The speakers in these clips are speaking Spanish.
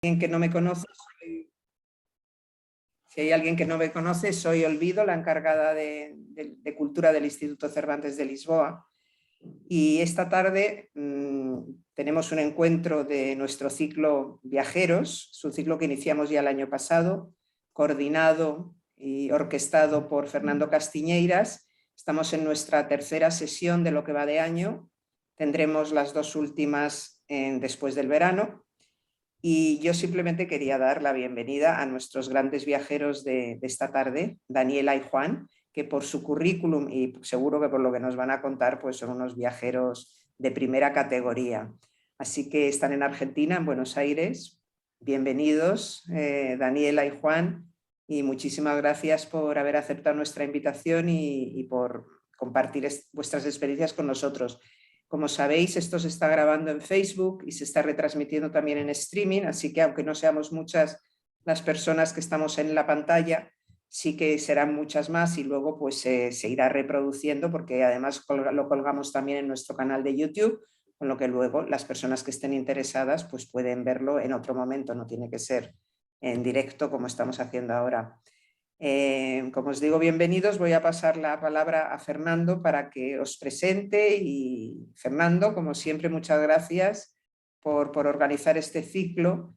alguien que no me conoce, si hay alguien que no me conoce, soy Olvido, la encargada de Cultura del Instituto Cervantes de Lisboa. Y esta tarde tenemos un encuentro de nuestro ciclo Viajeros, su ciclo que iniciamos ya el año pasado, coordinado y orquestado por Fernando Castiñeiras. Estamos en nuestra tercera sesión de lo que va de año. Tendremos las dos últimas después del verano. Y yo simplemente quería dar la bienvenida a nuestros grandes viajeros de esta tarde, Daniela y Juan, que por su currículum y seguro que por lo que nos van a contar, pues son unos viajeros de primera categoría. Así que están en Argentina, en Buenos Aires. Bienvenidos, Daniela y Juan, y muchísimas gracias por haber aceptado nuestra invitación y por compartir vuestras experiencias con nosotros. Como sabéis, esto se está grabando en Facebook y se está retransmitiendo también en streaming, así que aunque no seamos muchas las personas que estamos en la pantalla, sí que serán muchas más y luego pues se irá reproduciendo porque además lo colgamos también en nuestro canal de YouTube, con lo que luego las personas que estén interesadas pues pueden verlo en otro momento, no tiene que ser en directo como estamos haciendo ahora. Como os digo, bienvenidos. Voy a pasar la palabra a Fernando para que os presente. Y Fernando, como siempre, muchas gracias por organizar este ciclo.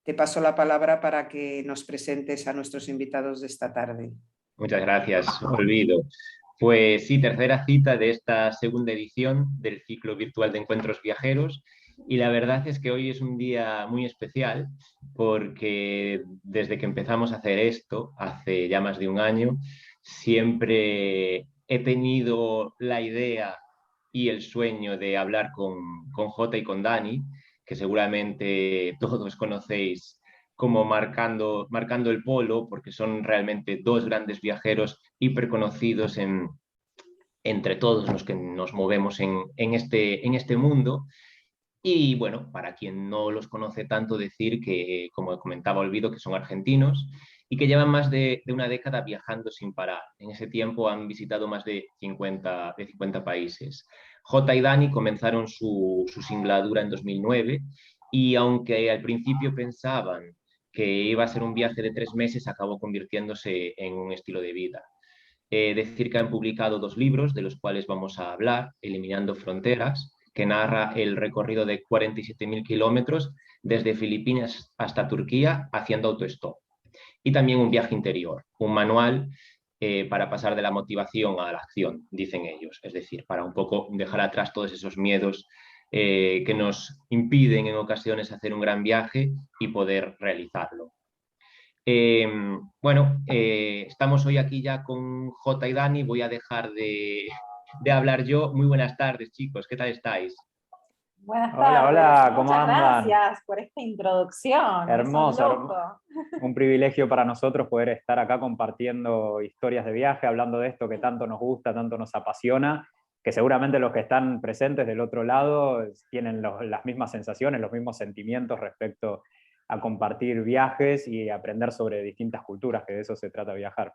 Te paso la palabra para que nos presentes a nuestros invitados de esta tarde. Muchas gracias, Olvido. Pues sí, tercera cita de esta segunda edición del ciclo virtual de encuentros viajeros. Y la verdad es que hoy es un día muy especial porque desde que empezamos a hacer esto, hace ya más de un año, siempre he tenido la idea y el sueño de hablar con Jota y con Dani, que seguramente todos conocéis como marcando el polo, porque son realmente dos grandes viajeros hiperconocidos entre todos los que nos movemos en este mundo. Y bueno, para quien no los conoce tanto, decir que, como comentaba Olvido, que son argentinos y que llevan más de una década viajando sin parar. En ese tiempo han visitado más de 50 países. Jota y Dani comenzaron su singladura en 2009 y aunque al principio pensaban que iba a ser un viaje de 3 meses, acabó convirtiéndose en un estilo de vida. Decir que han publicado 2 libros, de los cuales vamos a hablar, Eliminando Fronteras, que narra el recorrido de 47.000 kilómetros desde Filipinas hasta Turquía haciendo autostop. Y también Un viaje interior, un manual para pasar de la motivación a la acción, dicen ellos. Es decir, para un poco dejar atrás todos esos miedos que nos impiden en ocasiones hacer un gran viaje y poder realizarlo. Estamos hoy aquí ya con Jota y Dani. Voy a dejar de hablar yo. Muy buenas tardes, chicos. ¿Qué tal estáis? Buenas tardes. Hola, ¿cómo Muchas andan? gracias por esta introducción. Hermoso, Es un lujo. un privilegio para nosotros poder estar acá compartiendo historias de viaje, hablando de esto que tanto nos gusta, tanto nos apasiona, que seguramente los que están presentes del otro lado tienen las mismas sensaciones, los mismos sentimientos respecto a compartir viajes y aprender sobre distintas culturas, que de eso se trata viajar.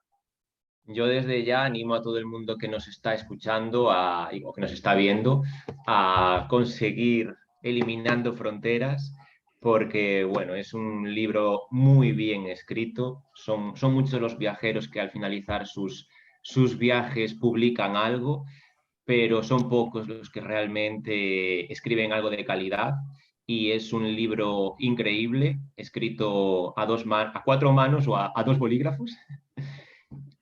Yo desde ya animo a todo el mundo que nos está escuchando o que nos está viendo a conseguir Eliminando Fronteras, porque bueno, es un libro muy bien escrito. Son muchos los viajeros que al finalizar sus viajes publican algo, pero son pocos los que realmente escriben algo de calidad. Y es un libro increíble, escrito a 4 manos o a 2 bolígrafos,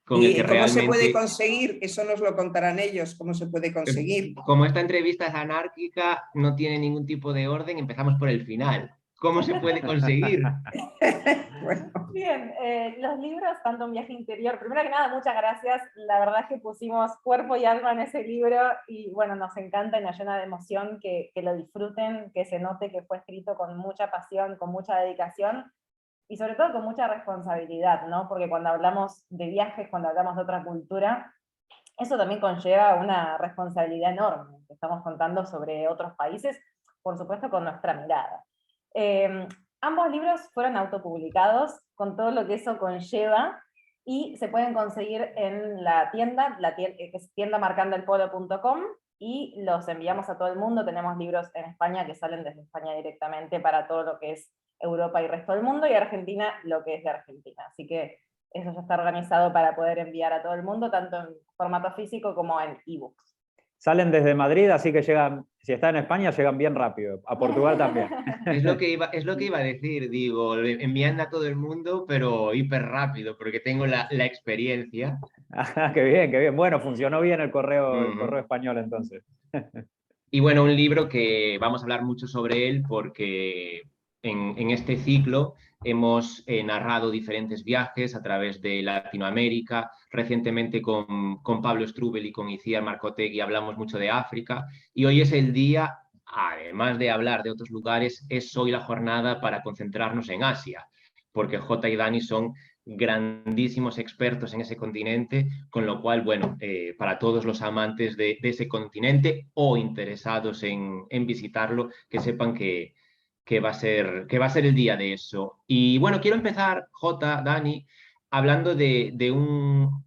con el que ¿Y cómo se puede realmente, conseguir? Eso nos lo contarán ellos, ¿cómo se puede conseguir? como esta entrevista es anárquica, no tiene ningún tipo de orden, empezamos por el final. ¿Cómo se puede conseguir? Bueno. Bien, los libros, tanto Un viaje interior, primero que nada, muchas gracias. La verdad es que pusimos cuerpo y alma en ese libro y bueno, nos encanta y nos llena de emoción que lo disfruten, que se note que fue escrito con mucha pasión, con mucha dedicación y sobre todo con mucha responsabilidad, ¿no? Porque cuando hablamos de viajes, cuando hablamos de otra cultura, eso también conlleva una responsabilidad enorme, que estamos contando sobre otros países, por supuesto con nuestra mirada. Ambos libros fueron autopublicados, con todo lo que eso conlleva, y se pueden conseguir en la tienda que es tiendamarcandoelpolo.com, y los enviamos a todo el mundo. Tenemos libros en España que salen desde España directamente para todo lo que es Europa y el resto del mundo, y Argentina lo que es de Argentina. Así que eso ya está organizado para poder enviar a todo el mundo, tanto en formato físico como en ebooks. Salen desde Madrid, así que llegan, si están en España, llegan bien rápido. A Portugal también. Es lo que iba a decir, digo, enviando a todo el mundo, pero hiper rápido, porque tengo la experiencia. Qué bien, qué bien. Bueno, funcionó bien el correo Ujú. español entonces. Y bueno, un libro que vamos a hablar mucho sobre él porque en este ciclo hemos narrado diferentes viajes a través de Latinoamérica. Recientemente con Pablo Strubel y con Iciar Marcotegui hablamos mucho de África. Y hoy es el día, además de hablar de otros lugares, es hoy la jornada para concentrarnos en Asia, porque Jota y Dani son grandísimos expertos en ese continente, con lo cual, bueno, para todos los amantes de ese continente o interesados en visitarlo, que sepan que va a ser el día de eso. Y bueno, quiero empezar, Jota, Dani, hablando de un...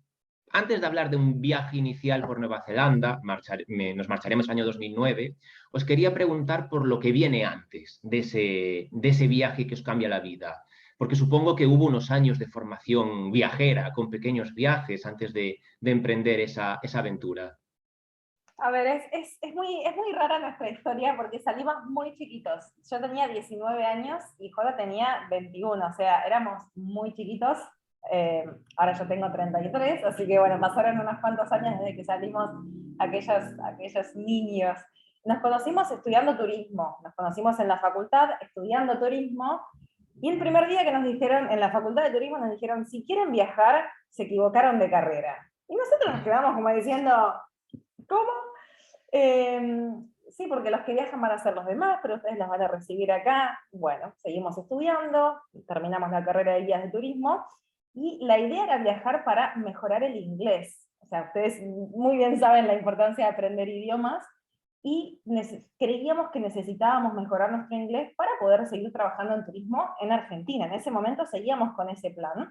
Antes de hablar de un viaje inicial por Nueva Zelanda, nos marcharemos al año 2009, os quería preguntar por lo que viene antes de ese viaje que os cambia la vida, porque supongo que hubo unos años de formación viajera, con pequeños viajes antes de emprender esa aventura. A ver, es muy rara nuestra historia porque salimos muy chiquitos. Yo tenía 19 años y Jota tenía 21, o sea, éramos muy chiquitos. Ahora yo tengo 33, así que bueno, pasaron unos cuantos años desde que salimos aquellos niños. Nos conocimos estudiando turismo, nos conocimos en la facultad estudiando turismo, y el primer día que nos dijeron, en la facultad de turismo nos dijeron, si quieren viajar, se equivocaron de carrera. Y nosotros nos quedamos como diciendo, ¿cómo? Sí, porque los que viajan van a ser los demás, pero ustedes los van a recibir acá. Bueno, seguimos estudiando, terminamos la carrera de guías de turismo, y la idea era viajar para mejorar el inglés. O sea, ustedes muy bien saben la importancia de aprender idiomas, y creíamos que necesitábamos mejorar nuestro inglés para poder seguir trabajando en turismo en Argentina. En ese momento seguíamos con ese plan.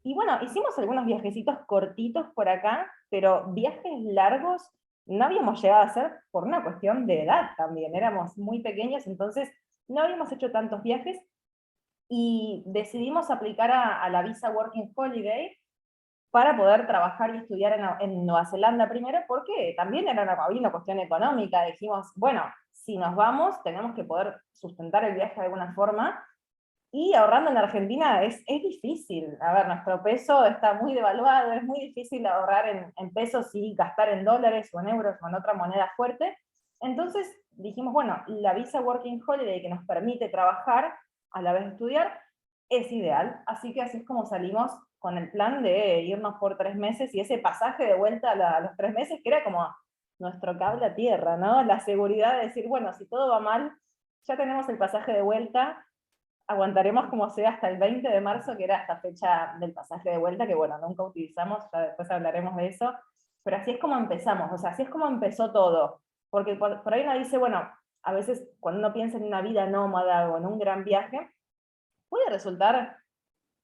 Y bueno, hicimos algunos viajecitos cortitos por acá, pero viajes largos no habíamos llegado a hacer por una cuestión de edad también. Éramos muy pequeños, entonces no habíamos hecho tantos viajes, y decidimos aplicar a la visa Working Holiday para poder trabajar y estudiar en Nueva Zelanda primero, porque también había una cuestión económica. Dijimos, bueno, si nos vamos, tenemos que poder sustentar el viaje de alguna forma, y ahorrando en Argentina es difícil. A ver, nuestro peso está muy devaluado, es muy difícil ahorrar en pesos y gastar en dólares o en euros o en otra moneda fuerte. Entonces dijimos, bueno, la visa Working Holiday, que nos permite trabajar a la vez de estudiar, es ideal. Así que así es como salimos con el plan de irnos por 3 meses, y ese pasaje de vuelta a los 3 meses, que era como nuestro cable a tierra, ¿no? La seguridad de decir, bueno, si todo va mal, ya tenemos el pasaje de vuelta, aguantaremos como sea hasta el 20 de marzo, que era esta fecha del pasaje de vuelta, que bueno, nunca utilizamos, ya después hablaremos de eso, pero así es como empezamos, o sea, así es como empezó todo, porque por ahí uno dice, bueno, a veces cuando uno piensa en una vida nómada o en un gran viaje, puede resultar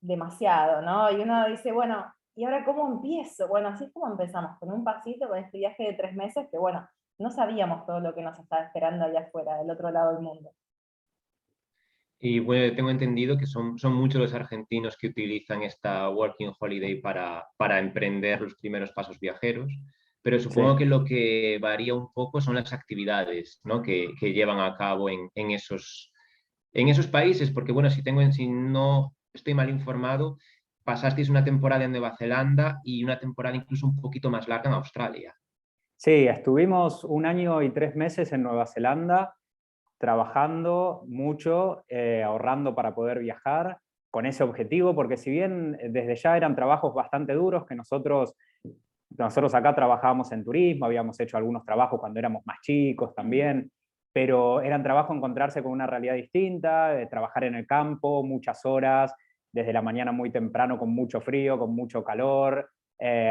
demasiado, ¿no? Y uno dice, bueno, ¿y ahora cómo empiezo? Bueno, así es como empezamos, con un pasito, con este viaje de 3 meses, que bueno, no sabíamos todo lo que nos estaba esperando allá afuera, del otro lado del mundo. Y bueno, tengo entendido que son muchos los argentinos que utilizan esta Working Holiday para emprender los primeros pasos viajeros, pero supongo Sí. que lo que varía un poco son las actividades, ¿no? que llevan a cabo en esos países, porque bueno, si no estoy mal informado, pasasteis una temporada en Nueva Zelanda y una temporada incluso un poquito más larga en Australia. Sí, estuvimos 1 año y 3 meses en Nueva Zelanda, trabajando mucho, ahorrando para poder viajar, con ese objetivo, porque si bien desde ya eran trabajos bastante duros, que nosotros acá trabajábamos en turismo, habíamos hecho algunos trabajos cuando éramos más chicos también, pero eran trabajos encontrarse con una realidad distinta, de trabajar en el campo muchas horas, desde la mañana muy temprano con mucho frío, con mucho calor,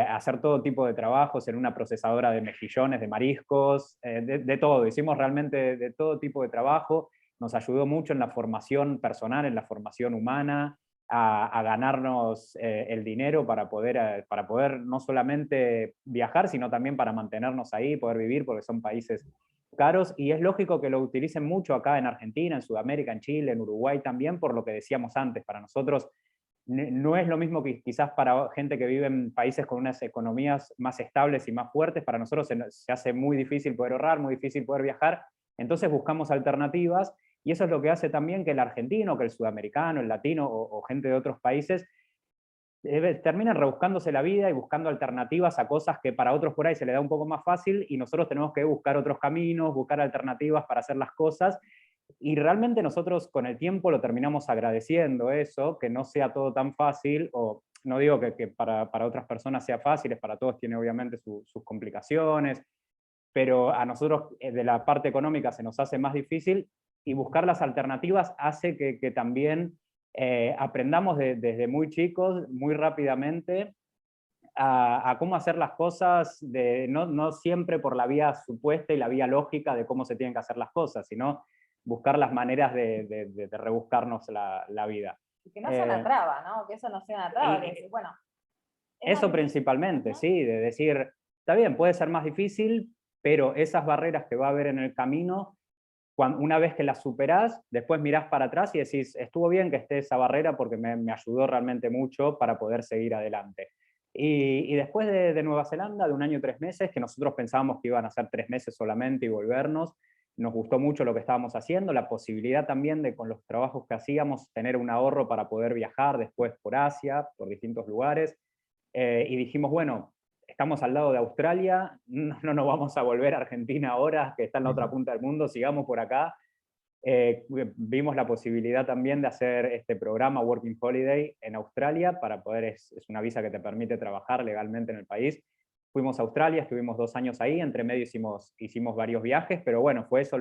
hacer todo tipo de trabajos en una procesadora de mejillones, de mariscos, de todo. Hicimos realmente de todo tipo de trabajo. Nos ayudó mucho en la formación personal, en la formación humana, a ganarnos el dinero para poder no solamente viajar, sino también para mantenernos ahí, poder vivir, porque son países caros, y es lógico que lo utilicen mucho acá en Argentina, en Sudamérica, en Chile, en Uruguay también, por lo que decíamos antes. Para nosotros no es lo mismo que quizás para gente que vive en países con unas economías más estables y más fuertes. Para nosotros se hace muy difícil poder ahorrar, muy difícil poder viajar, entonces buscamos alternativas, y eso es lo que hace también que el argentino, que el sudamericano, el latino o gente de otros países terminan rebuscándose la vida y buscando alternativas a cosas que para otros por ahí se les da un poco más fácil, y nosotros tenemos que buscar otros caminos, buscar alternativas para hacer las cosas, y realmente nosotros con el tiempo lo terminamos agradeciendo eso, que no sea todo tan fácil, o no digo que para otras personas sea fácil, para todos tiene obviamente sus complicaciones, pero a nosotros de la parte económica se nos hace más difícil, y buscar las alternativas hace que también aprendamos desde muy chicos, muy rápidamente, a cómo hacer las cosas, no siempre por la vía supuesta y la vía lógica de cómo se tienen que hacer las cosas, sino buscar las maneras de rebuscarnos la vida. Y que no sea una traba, ¿no? Que eso no sea una traba, que decir, bueno... Eso principalmente, sí, de decir, está bien, puede ser más difícil, pero esas barreras que va a haber en el camino, una vez que las superás, después mirás para atrás y decís, estuvo bien que esté esa barrera porque me ayudó realmente mucho para poder seguir adelante. Y después de Nueva Zelanda, de 1 año y 3 meses, que nosotros pensábamos que iban a ser 3 meses solamente y volvernos, nos gustó mucho lo que estábamos haciendo, la posibilidad también de con los trabajos que hacíamos tener un ahorro para poder viajar después por Asia, por distintos lugares, y dijimos, bueno, estamos al lado de Australia, no nos vamos a volver a Argentina ahora, que está en la otra punta del mundo, sigamos por acá. Vimos la posibilidad también de hacer este programa Working Holiday en Australia, para poder, es una visa que te permite trabajar legalmente en el país. Fuimos a Australia, estuvimos 2 años ahí, entre medio hicimos varios viajes, pero bueno, fue eso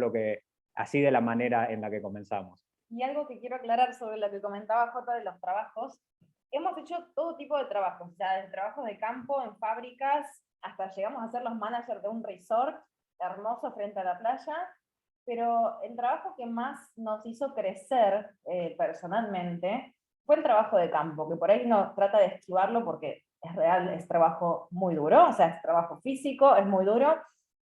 así de la manera en la que comenzamos. Y algo que quiero aclarar sobre lo que comentaba Jota de los trabajos, hemos hecho todo tipo de trabajos, o sea, desde trabajos de campo, en fábricas, hasta llegamos a ser los managers de un resort hermoso frente a la playa, pero el trabajo que más nos hizo crecer personalmente fue el trabajo de campo, que por ahí no trata de esquivarlo porque es real, es trabajo muy duro, o sea, es trabajo físico, es muy duro,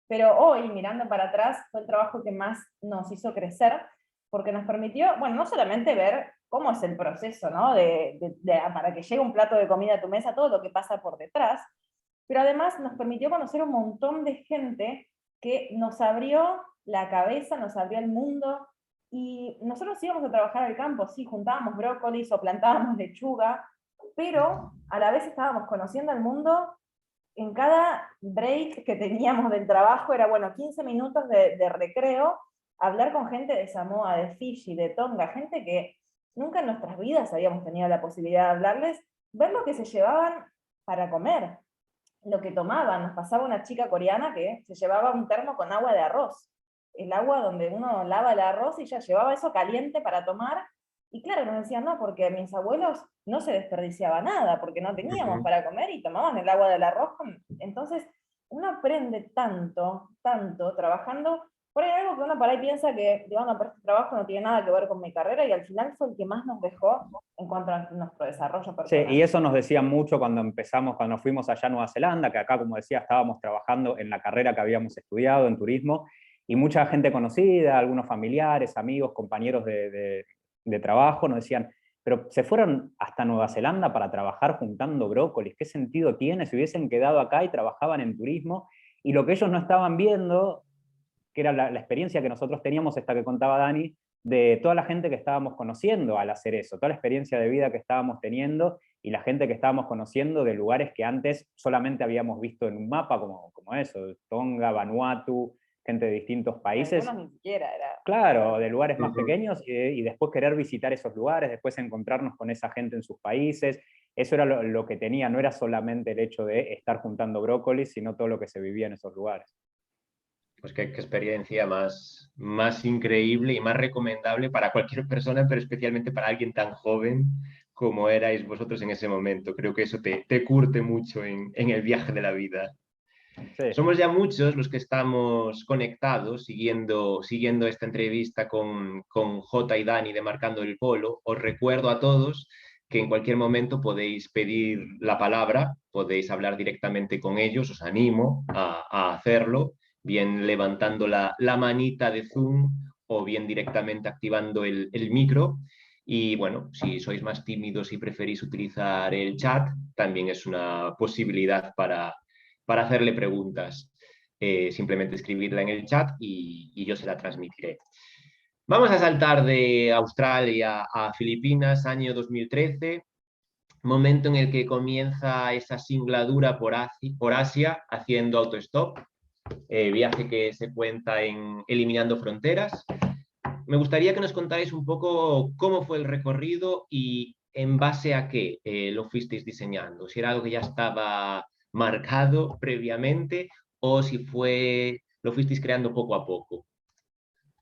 pero hoy, mirando para atrás, fue el trabajo que más nos hizo crecer, porque nos permitió, bueno, no solamente ver cómo es el proceso, ¿no? Para que llegue un plato de comida a tu mesa, todo lo que pasa por detrás, pero además nos permitió conocer un montón de gente que nos abrió la cabeza, nos abrió el mundo, y nosotros íbamos a trabajar al campo, sí, juntábamos brócolis o plantábamos lechuga, pero a la vez estábamos conociendo el mundo. En cada break que teníamos del trabajo era, bueno, 15 minutos de recreo, hablar con gente de Samoa, de Fiji, de Tonga, gente que nunca en nuestras vidas habíamos tenido la posibilidad de hablarles, ver lo que se llevaban para comer, lo que tomaban. Nos pasaba una chica coreana que se llevaba un termo con agua de arroz, el agua donde uno lava el arroz, y ella llevaba eso caliente para tomar, y claro, nos decían, no, porque mis abuelos no se desperdiciaba nada, porque no teníamos para comer y tomaban el agua del arroz. Entonces, uno aprende tanto, tanto, trabajando. Por ahí algo que uno por ahí piensa que, digamos, pero este trabajo no tiene nada que ver con mi carrera, y al final fue el que más nos dejó en cuanto a nuestro desarrollo personal. Sí, y eso nos decían mucho cuando fuimos allá a Nueva Zelanda, que acá, como decía, estábamos trabajando en la carrera que habíamos estudiado, en turismo, y mucha gente conocida, algunos familiares, amigos, compañeros de trabajo, nos decían, pero se fueron hasta Nueva Zelanda para trabajar juntando brócolis, ¿qué sentido tiene si hubiesen quedado acá y trabajaban en turismo? Y lo que ellos no estaban viendo, que era la experiencia que nosotros teníamos, esta que contaba Dani, de toda la gente que estábamos conociendo al hacer eso, toda la experiencia de vida que estábamos teniendo, y la gente que estábamos conociendo de lugares que antes solamente habíamos visto en un mapa, como eso, Tonga, Vanuatu, gente de distintos países. Algunos ni siquiera era. Claro, de lugares más pequeños, y después querer visitar esos lugares, después encontrarnos con esa gente en sus países. Eso era lo que tenía, no era solamente el hecho de estar juntando brócolis, sino todo lo que se vivía en esos lugares. Pues qué experiencia más increíble y más recomendable para cualquier persona, pero especialmente para alguien tan joven como erais vosotros en ese momento. Creo que eso te curte mucho en el viaje de la vida. Sí. Somos ya muchos los que estamos conectados siguiendo esta entrevista con Jota y Dani de Marcando el Polo. Os recuerdo a todos que en cualquier momento podéis pedir la palabra, podéis hablar directamente con ellos, os animo a hacerlo. bien levantando la manita de Zoom o bien directamente activando el micro. Y bueno, si sois más tímidos y preferís utilizar el chat, también es una posibilidad para hacerle preguntas. Simplemente escribirla en el chat y yo se la transmitiré. Vamos a saltar de Australia a Filipinas, año 2013, momento en el que comienza esa singladura por Asia haciendo autostop, viaje que se cuenta en Eliminando Fronteras. Me gustaría que nos contáis un poco cómo fue el recorrido y en base a qué lo fuisteis diseñando. Si era algo que ya estaba marcado previamente o si lo fuisteis creando poco a poco.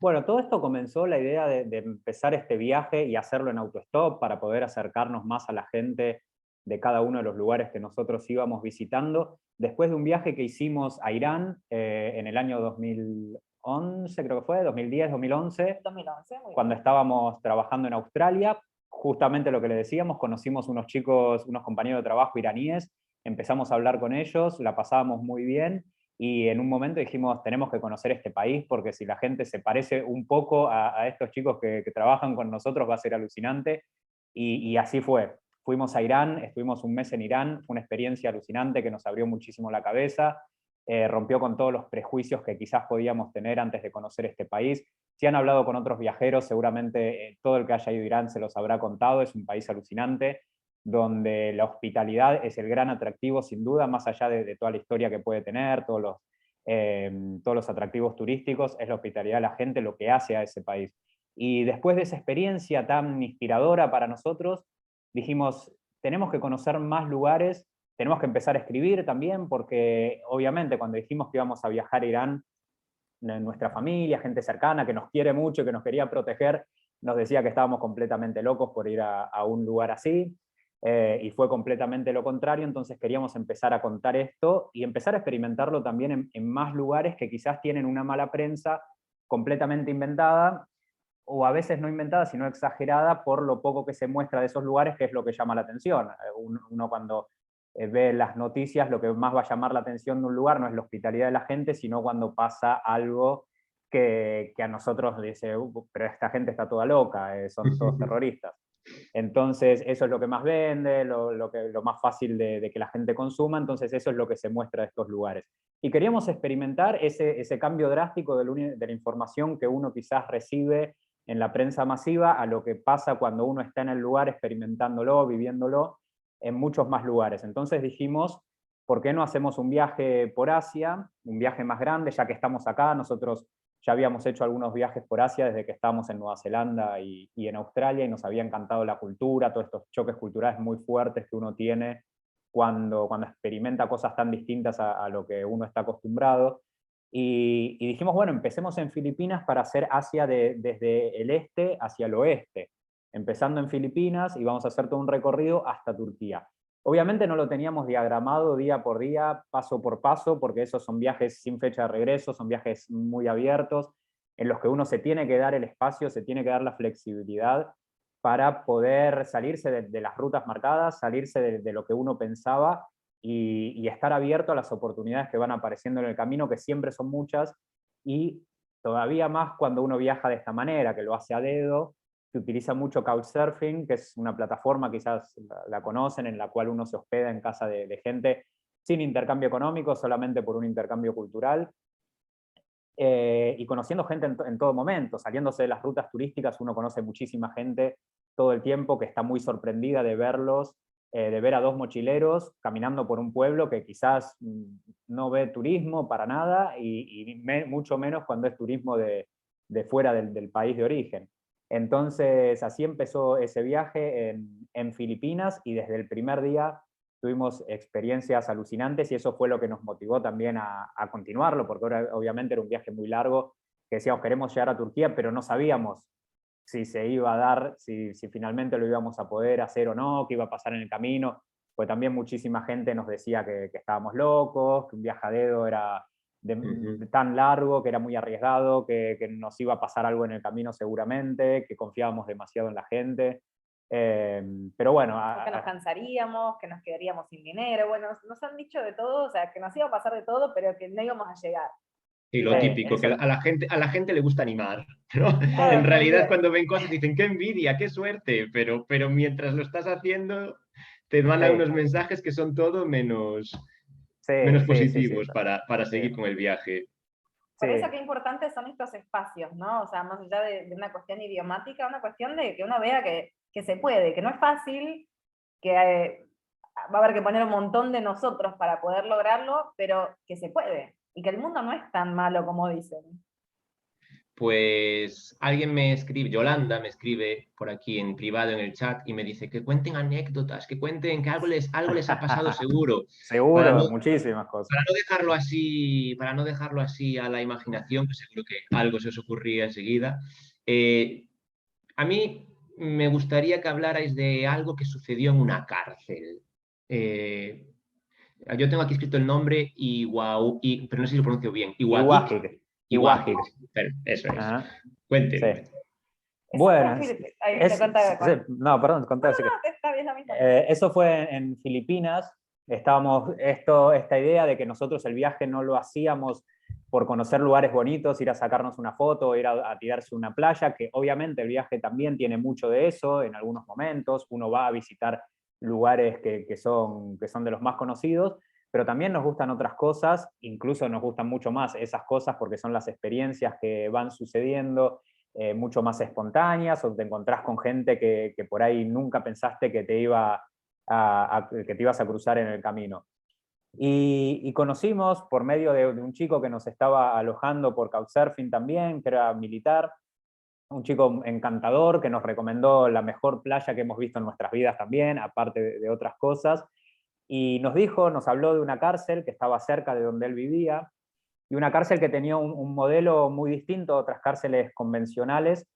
Bueno, todo esto comenzó la idea de empezar este viaje y hacerlo en autostop para poder acercarnos más a la gente de cada uno de los lugares que nosotros íbamos visitando, después de un viaje que hicimos a Irán en el año 2011, creo que fue, 2010, 2011, 2011, muy cuando bien. estábamos trabajando en Australia. Justamente lo que le decíamos, conocimos unos chicos, unos compañeros de trabajo iraníes, empezamos a hablar con ellos, la pasábamos muy bien, y en un momento dijimos, tenemos que conocer este país, porque si la gente se parece un poco a estos chicos que trabajan con nosotros, va a ser alucinante. Y así fue. Fuimos a Irán, estuvimos un mes en Irán, fue una experiencia alucinante que nos abrió muchísimo la cabeza, rompió con todos los prejuicios que quizás podíamos tener antes de conocer este país. Si han hablado con otros viajeros, seguramente todo el que haya ido a Irán se los habrá contado, es un país alucinante, donde la hospitalidad es el gran atractivo, sin duda, más allá de toda la historia que puede tener, todos los atractivos turísticos, es la hospitalidad de la gente lo que hace a ese país. Y después de esa experiencia tan inspiradora para nosotros, dijimos, tenemos que conocer más lugares, tenemos que empezar a escribir también, porque obviamente cuando dijimos que íbamos a viajar a Irán, nuestra familia, gente cercana que nos quiere mucho y que nos quería proteger, nos decía que estábamos completamente locos por ir a un lugar así. Y fue completamente lo contrario, entonces queríamos empezar a contar esto y empezar a experimentarlo también en más lugares que quizás tienen una mala prensa completamente inventada, o a veces no inventada, sino exagerada por lo poco que se muestra de esos lugares, que es lo que llama la atención. Uno cuando ve las noticias, lo que más va a llamar la atención de un lugar no es la hospitalidad de la gente, sino cuando pasa algo que a nosotros dice, pero esta gente está toda loca, son todos terroristas. Entonces, eso es lo que más vende, lo más fácil de que la gente consuma, entonces eso es lo que se muestra de estos lugares. Y queríamos experimentar ese cambio drástico de la información que uno quizás recibe en la prensa masiva a lo que pasa cuando uno está en el lugar experimentándolo, viviéndolo, en muchos más lugares. Entonces dijimos, ¿por qué no hacemos un viaje por Asia, un viaje más grande, ya que estamos acá? Nosotros ya habíamos hecho algunos viajes por Asia desde que estábamos en Nueva Zelanda y en Australia, y nos había encantado la cultura, todos estos choques culturales muy fuertes que uno tiene cuando experimenta cosas tan distintas a lo que uno está acostumbrado. Y dijimos, bueno, empecemos en Filipinas para hacer Asia desde el este hacia el oeste. Empezando en Filipinas y vamos a hacer todo un recorrido hasta Turquía. Obviamente no lo teníamos diagramado día por día, paso por paso, porque esos son viajes sin fecha de regreso, son viajes muy abiertos, en los que uno se tiene que dar el espacio, se tiene que dar la flexibilidad para poder salirse de las rutas marcadas, salirse de lo que uno pensaba y estar abierto a las oportunidades que van apareciendo en el camino, que siempre son muchas, y todavía más cuando uno viaja de esta manera, que lo hace a dedo, que utiliza mucho Couchsurfing, que es una plataforma, quizás la conocen, en la cual uno se hospeda en casa de gente sin intercambio económico, solamente por un intercambio cultural, y conociendo gente en todo momento, saliéndose de las rutas turísticas, uno conoce muchísima gente todo el tiempo que está muy sorprendida de verlos, de ver a dos mochileros caminando por un pueblo que quizás no ve turismo para nada, mucho menos cuando es turismo de fuera del país de origen. Entonces así empezó ese viaje en Filipinas, y desde el primer día tuvimos experiencias alucinantes, y eso fue lo que nos motivó también a continuarlo, porque obviamente era un viaje muy largo, que decíamos, queremos llegar a Turquía, pero no sabíamos si se iba a dar, si finalmente lo íbamos a poder hacer o no, qué iba a pasar en el camino, pues también muchísima gente nos decía que estábamos locos, que un viaje a dedo era tan largo, que era muy arriesgado, que nos iba a pasar algo en el camino seguramente, que confiábamos demasiado en la gente. Pero bueno, que nos cansaríamos, que nos quedaríamos sin dinero, bueno, nos han dicho de todo, o sea, que nos iba a pasar de todo, pero que no íbamos a llegar. Y lo típico, eso. que a la gente le gusta animar, ¿no? Ah, En realidad, también. cuando ven cosas dicen, qué envidia, qué suerte, pero mientras lo estás haciendo, te mandan Sí, unos mensajes que son todo sí, menos sí, sí, sí, positivos para sí, seguir con el viaje. Por eso sí. qué importantes son estos espacios, ¿no? O sea, más allá de una cuestión idiomática, una cuestión de que uno vea que se puede, que no es fácil, que va a haber que poner un montón de nosotros para poder lograrlo, pero que se puede, y que el mundo no es tan malo como dicen. Pues alguien me escribe, Yolanda me escribe por aquí en privado en el chat y me dice que cuenten anécdotas, que cuenten que algo les ha pasado seguro, para no, Seguro, muchísimas cosas. para no dejarlo así a la imaginación, que seguro que algo se os ocurría enseguida. A mí me gustaría que hablarais de algo que sucedió en una cárcel. Eh, yo tengo aquí escrito el nombre, pero no sé si lo pronuncio bien. Iwagik. Iwajik, Iwagik. Iwajik. Eso es. Ajá, sí. Cuéntenme. Eso fue Bueno, en Filipinas. Ahí te cuenta sí, con... no, perdón, contá, sí que- Está bien lo mismo. Eso fue en Filipinas. Esta idea de que nosotros el viaje no lo hacíamos por conocer lugares bonitos, ir a sacarnos una foto, ir a tirarse una playa, que obviamente el viaje también tiene mucho de eso en algunos momentos. Uno va a visitar lugares que son de los más conocidos, pero también nos gustan otras cosas, incluso nos gustan mucho más esas cosas porque son las experiencias que van sucediendo, mucho más espontáneas, o te encontrás con gente que por ahí nunca pensaste que que te ibas a cruzar en el camino. Y conocimos por medio de un chico que nos estaba alojando por Couchsurfing también, que era militar, un chico encantador que nos recomendó la mejor playa que hemos visto en nuestras vidas también, aparte de otras cosas, y nos habló de una cárcel que estaba cerca de donde él vivía, y una cárcel que tenía un modelo muy distinto a otras cárceles convencionales,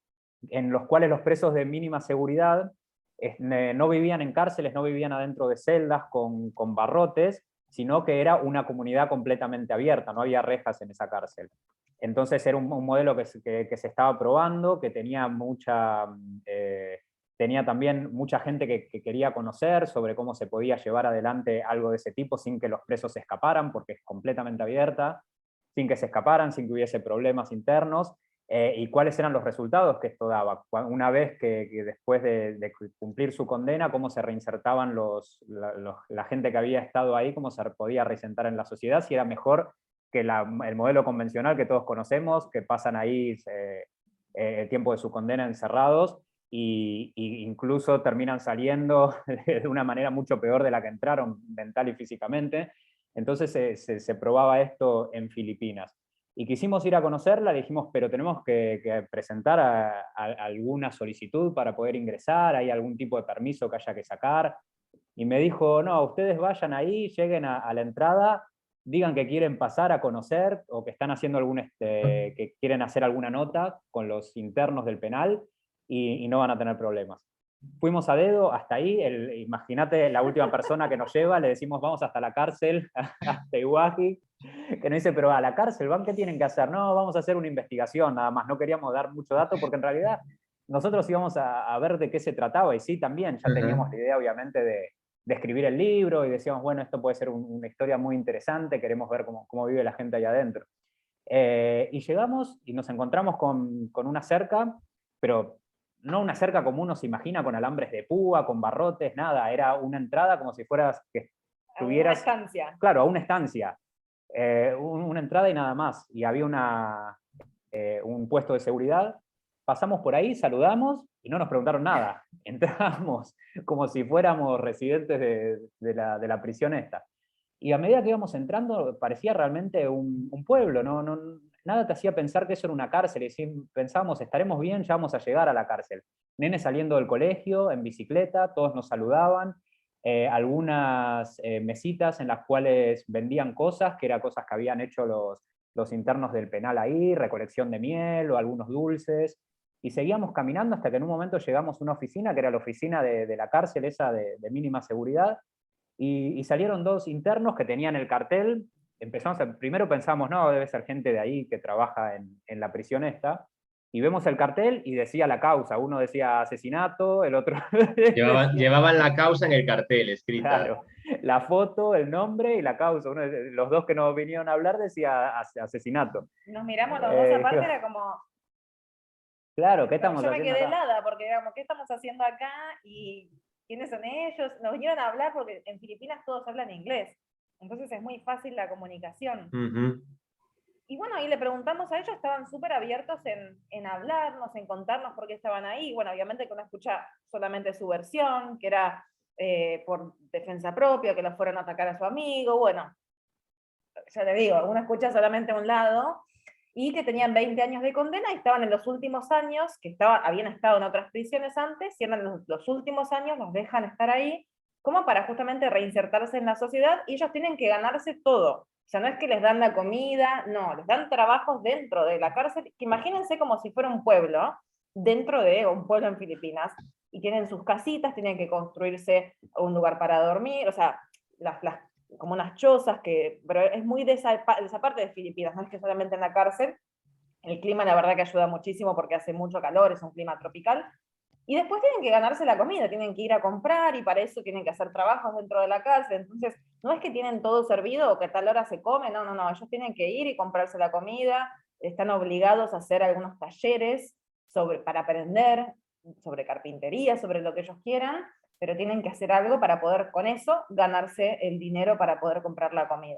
en los cuales los presos de mínima seguridad no vivían en cárceles, no vivían adentro de celdas con barrotes, sino que era una comunidad completamente abierta, no había rejas en esa cárcel. Entonces era un modelo que se estaba probando, que tenía tenía también mucha gente que quería conocer sobre cómo se podía llevar adelante algo de ese tipo sin que los presos se escaparan, porque es completamente abierta, sin que se escaparan, sin que hubiese problemas internos, y cuáles eran los resultados que esto daba. Una vez que después de cumplir su condena, cómo se reinsertaban la gente que había estado ahí, cómo se podía reinsertar en la sociedad, si era mejor que el modelo convencional que todos conocemos, que pasan ahí el tiempo de su condena encerrados, y incluso terminan saliendo de una manera mucho peor de la que entraron mental y físicamente. Entonces se probaba esto en Filipinas. Y quisimos ir a conocerla, le dijimos, pero tenemos que presentar alguna solicitud para poder ingresar, ¿hay algún tipo de permiso que haya que sacar? Y me dijo, no, ustedes vayan ahí, lleguen a la entrada, digan que quieren pasar a conocer o que están haciendo que quieren hacer alguna nota con los internos del penal y no van a tener problemas. Fuimos a dedo hasta ahí, imagínate la última persona que nos lleva, le decimos vamos hasta la cárcel, hasta Iwaki, que nos dice, pero a la cárcel, ¿van qué tienen que hacer? No, vamos a hacer una investigación, nada más, no queríamos dar mucho dato porque en realidad nosotros íbamos a ver de qué se trataba y sí, también ya teníamos la idea obviamente de escribir el libro y decíamos, bueno, esto puede ser una historia muy interesante, queremos ver cómo vive la gente allá adentro. Y llegamos y nos encontramos con una cerca, pero no una cerca como uno se imagina, con alambres de púa, con barrotes, nada, era una entrada como si fueras que estuvieras... Una estancia. Claro, a una estancia. Una entrada y nada más. Y había un puesto de seguridad. Pasamos por ahí, saludamos y no nos preguntaron nada. Entramos como si fuéramos residentes de la prisión esta. Y a medida que íbamos entrando, parecía realmente un pueblo, nada te hacía pensar que eso era una cárcel, y pensábamos, estaremos bien, ya vamos a llegar a la cárcel. Nenes saliendo del colegio, en bicicleta, todos nos saludaban, algunas mesitas en las cuales vendían cosas, que eran cosas que habían hecho los internos del penal ahí, recolección de miel o algunos dulces, y seguíamos caminando hasta que en un momento llegamos a una oficina, que era la oficina de la cárcel esa de mínima seguridad, y salieron dos internos que tenían el cartel. Primero pensamos, no, debe ser gente de ahí que trabaja en la prisión esta, y vemos el cartel y decía la causa, uno decía asesinato, el otro... Llevaban la causa en el cartel escrita. Claro, la foto, el nombre y la causa. Los dos que nos vinieron a hablar decía asesinato. Nos miramos los dos aparte, era como... Claro, ¿qué estamos Yo me haciendo quedé acá? helada, porque digamos, ¿qué estamos haciendo acá? ¿Y quiénes son ellos? Nos vinieron a hablar porque en Filipinas todos hablan inglés. Entonces es muy fácil la comunicación. Y bueno, ahí le preguntamos a ellos, estaban súper abiertos en hablarnos, en contarnos por qué estaban ahí. Bueno, obviamente que uno escucha solamente su versión, que era por defensa propia, que los fueron a atacar a su amigo. Bueno, ya te digo, uno escucha solamente un lado, y que tenían 20 años de condena y estaban en los últimos años, que habían estado en otras prisiones antes, y eran los últimos años, los dejan estar ahí, como para justamente reinsertarse en la sociedad, y ellos tienen que ganarse todo. O sea, no es que les dan la comida, no, les dan trabajos dentro de la cárcel, que imagínense como si fuera un pueblo, dentro de un pueblo en Filipinas, y tienen sus casitas, tienen que construirse un lugar para dormir, o sea, como unas chozas, pero es muy de esa parte de Filipinas, no es que solamente en la cárcel. El clima la verdad que ayuda muchísimo porque hace mucho calor, es un clima tropical. Y después tienen que ganarse la comida, tienen que ir a comprar y para eso tienen que hacer trabajos dentro de la cárcel. Entonces, no es que tienen todo servido o que a tal hora se come, no, ellos tienen que ir y comprarse la comida, están obligados a hacer algunos talleres para aprender sobre carpintería, sobre lo que ellos quieran, pero tienen que hacer algo para poder con eso ganarse el dinero para poder comprar la comida.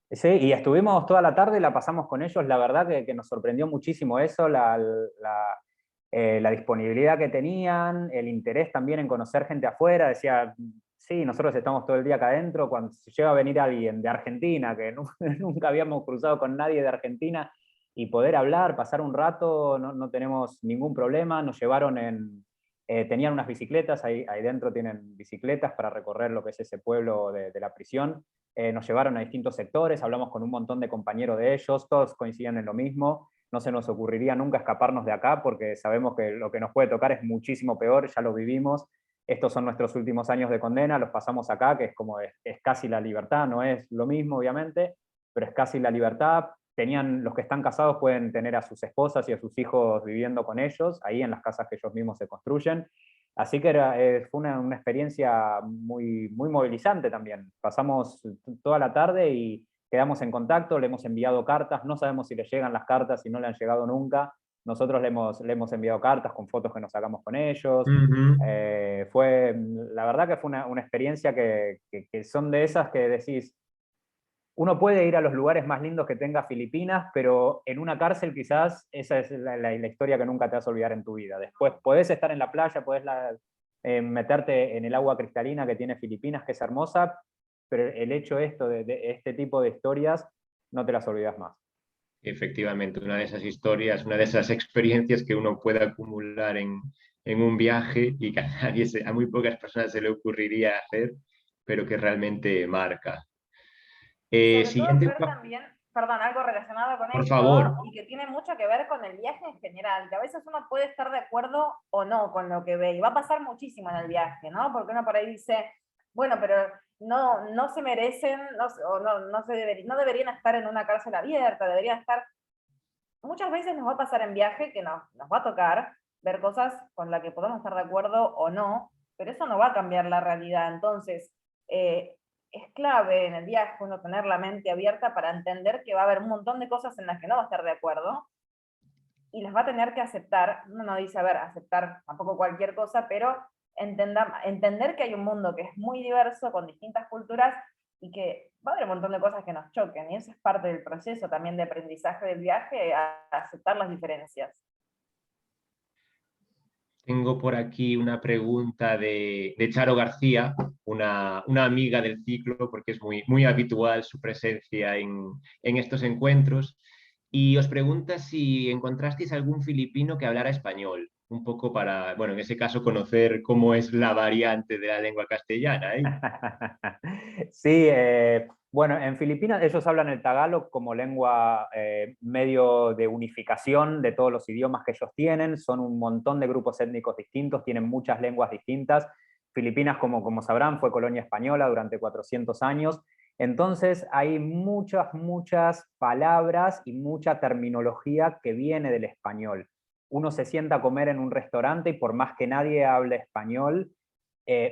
Sí, y estuvimos toda la tarde, la pasamos con ellos, la verdad que nos sorprendió muchísimo eso, la disponibilidad que tenían, el interés también en conocer gente afuera. Decía, sí, nosotros estamos todo el día acá adentro, cuando se llega a venir alguien de Argentina, que nunca habíamos cruzado con nadie de Argentina, y poder hablar, pasar un rato, no tenemos ningún problema. Nos llevaron tenían unas bicicletas, ahí dentro tienen bicicletas para recorrer lo que es ese pueblo de la prisión. Nos llevaron a distintos sectores, hablamos con un montón de compañeros de ellos, todos coincidían en lo mismo. No se nos ocurriría nunca escaparnos de acá porque sabemos que lo que nos puede tocar es muchísimo peor, ya lo vivimos. Estos son nuestros últimos años de condena, los pasamos acá, que es como es casi la libertad, no es lo mismo obviamente, pero es casi la libertad. Los que están casados pueden tener a sus esposas y a sus hijos viviendo con ellos, ahí en las casas que ellos mismos se construyen. Así que fue una experiencia muy, muy movilizante también. Pasamos toda la tarde y quedamos en contacto, le hemos enviado cartas, no sabemos si le llegan las cartas, si no le han llegado nunca. Nosotros le hemos enviado cartas con fotos que nos sacamos con ellos. La verdad que fue una experiencia que son de esas que decís, uno puede ir a los lugares más lindos que tenga Filipinas, pero en una cárcel quizás esa es la historia que nunca te vas a olvidar en tu vida. Después podés estar en la playa, podés meterte en el agua cristalina que tiene Filipinas, que es hermosa, pero el hecho de este tipo de historias no te las olvidas más. Efectivamente, una de esas historias, una de esas experiencias que uno puede acumular en un viaje y que a muy pocas personas se le ocurriría hacer, pero que realmente marca. Sobre Siguiente, todo ver también, perdón, algo relacionado con por esto, favor. y que tiene mucho que ver con el viaje en general, que a veces uno puede estar de acuerdo o no con lo que ve, y va a pasar muchísimo en el viaje, ¿no? Porque uno por ahí dice, bueno, pero no se merecen, no deberían estar en una cárcel abierta, deberían estar... Muchas veces nos va a pasar en viaje que nos va a tocar ver cosas con las que podemos estar de acuerdo o no, pero eso no va a cambiar la realidad. Entonces, es clave en el viaje uno tener la mente abierta para entender que va a haber un montón de cosas en las que no va a estar de acuerdo, y las va a tener que aceptar. Uno no dice, a ver, aceptar tampoco cualquier cosa, pero entender que hay un mundo que es muy diverso, con distintas culturas, y que va a haber un montón de cosas que nos choquen, y eso es parte del proceso también de aprendizaje del viaje, a aceptar las diferencias. Tengo por aquí una pregunta de Charo García, una amiga del ciclo, porque es muy habitual su presencia en estos encuentros, y os pregunta si encontrasteis algún filipino que hablara español, un poco para, bueno, en ese caso conocer cómo es la variante de la lengua castellana, ¿eh? Sí, bueno, en Filipinas ellos hablan el tagalo como lengua medio de unificación de todos los idiomas que ellos tienen. Son un montón de grupos étnicos distintos, tienen muchas lenguas distintas. Filipinas, como sabrán, fue colonia española durante 400 años. Entonces hay muchas palabras y mucha terminología que viene del español. Uno se sienta a comer en un restaurante y por más que nadie hable español,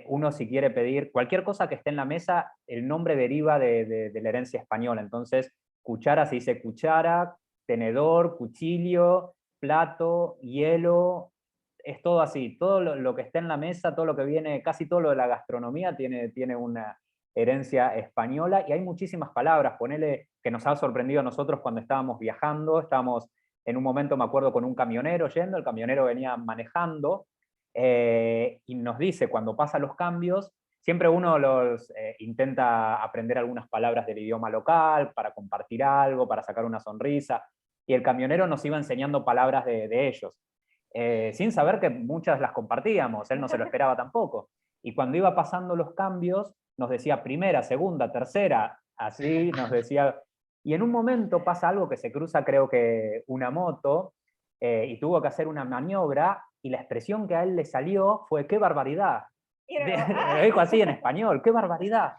uno si quiere pedir cualquier cosa que esté en la mesa, el nombre deriva de la herencia española. Entonces, cuchara se dice cuchara, tenedor, cuchillo, plato, hielo, es todo así. Todo lo que está en la mesa, todo lo que viene, casi todo lo de la gastronomía tiene una herencia española, y hay muchísimas palabras. Ponele que nos ha sorprendido a nosotros cuando estábamos viajando, estábamos en un momento, me acuerdo, con un camionero yendo, el camionero venía manejando, y nos dice, cuando pasa los cambios, siempre uno intenta aprender algunas palabras del idioma local para compartir algo, para sacar una sonrisa, y el camionero nos iba enseñando palabras de ellos, sin saber que muchas las compartíamos, él no se lo esperaba tampoco. Y cuando iba pasando los cambios, nos decía primera, segunda, tercera, así nos decía. Y en un momento pasa algo que se cruza, creo que una moto, y tuvo que hacer una maniobra, y la expresión que a él le salió fue ¡qué barbaridad! Lo dijo así en español, ¡qué barbaridad!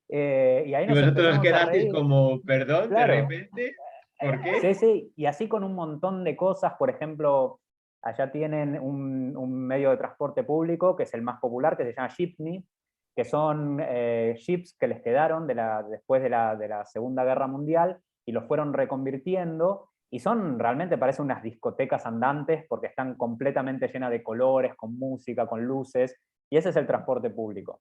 Y ahí Y nos vosotros os empezamos a quedasteis reír. como, perdón, de Claro. repente, ¿por qué? Sí, sí, y así con un montón de cosas. Por ejemplo, allá tienen un medio de transporte público que es el más popular, que se llama Jeepney, que son jeeps que les quedaron después de la Segunda Guerra Mundial, y los fueron reconvirtiendo, y son realmente, parecen unas discotecas andantes, porque están completamente llenas de colores, con música, con luces, y ese es el transporte público.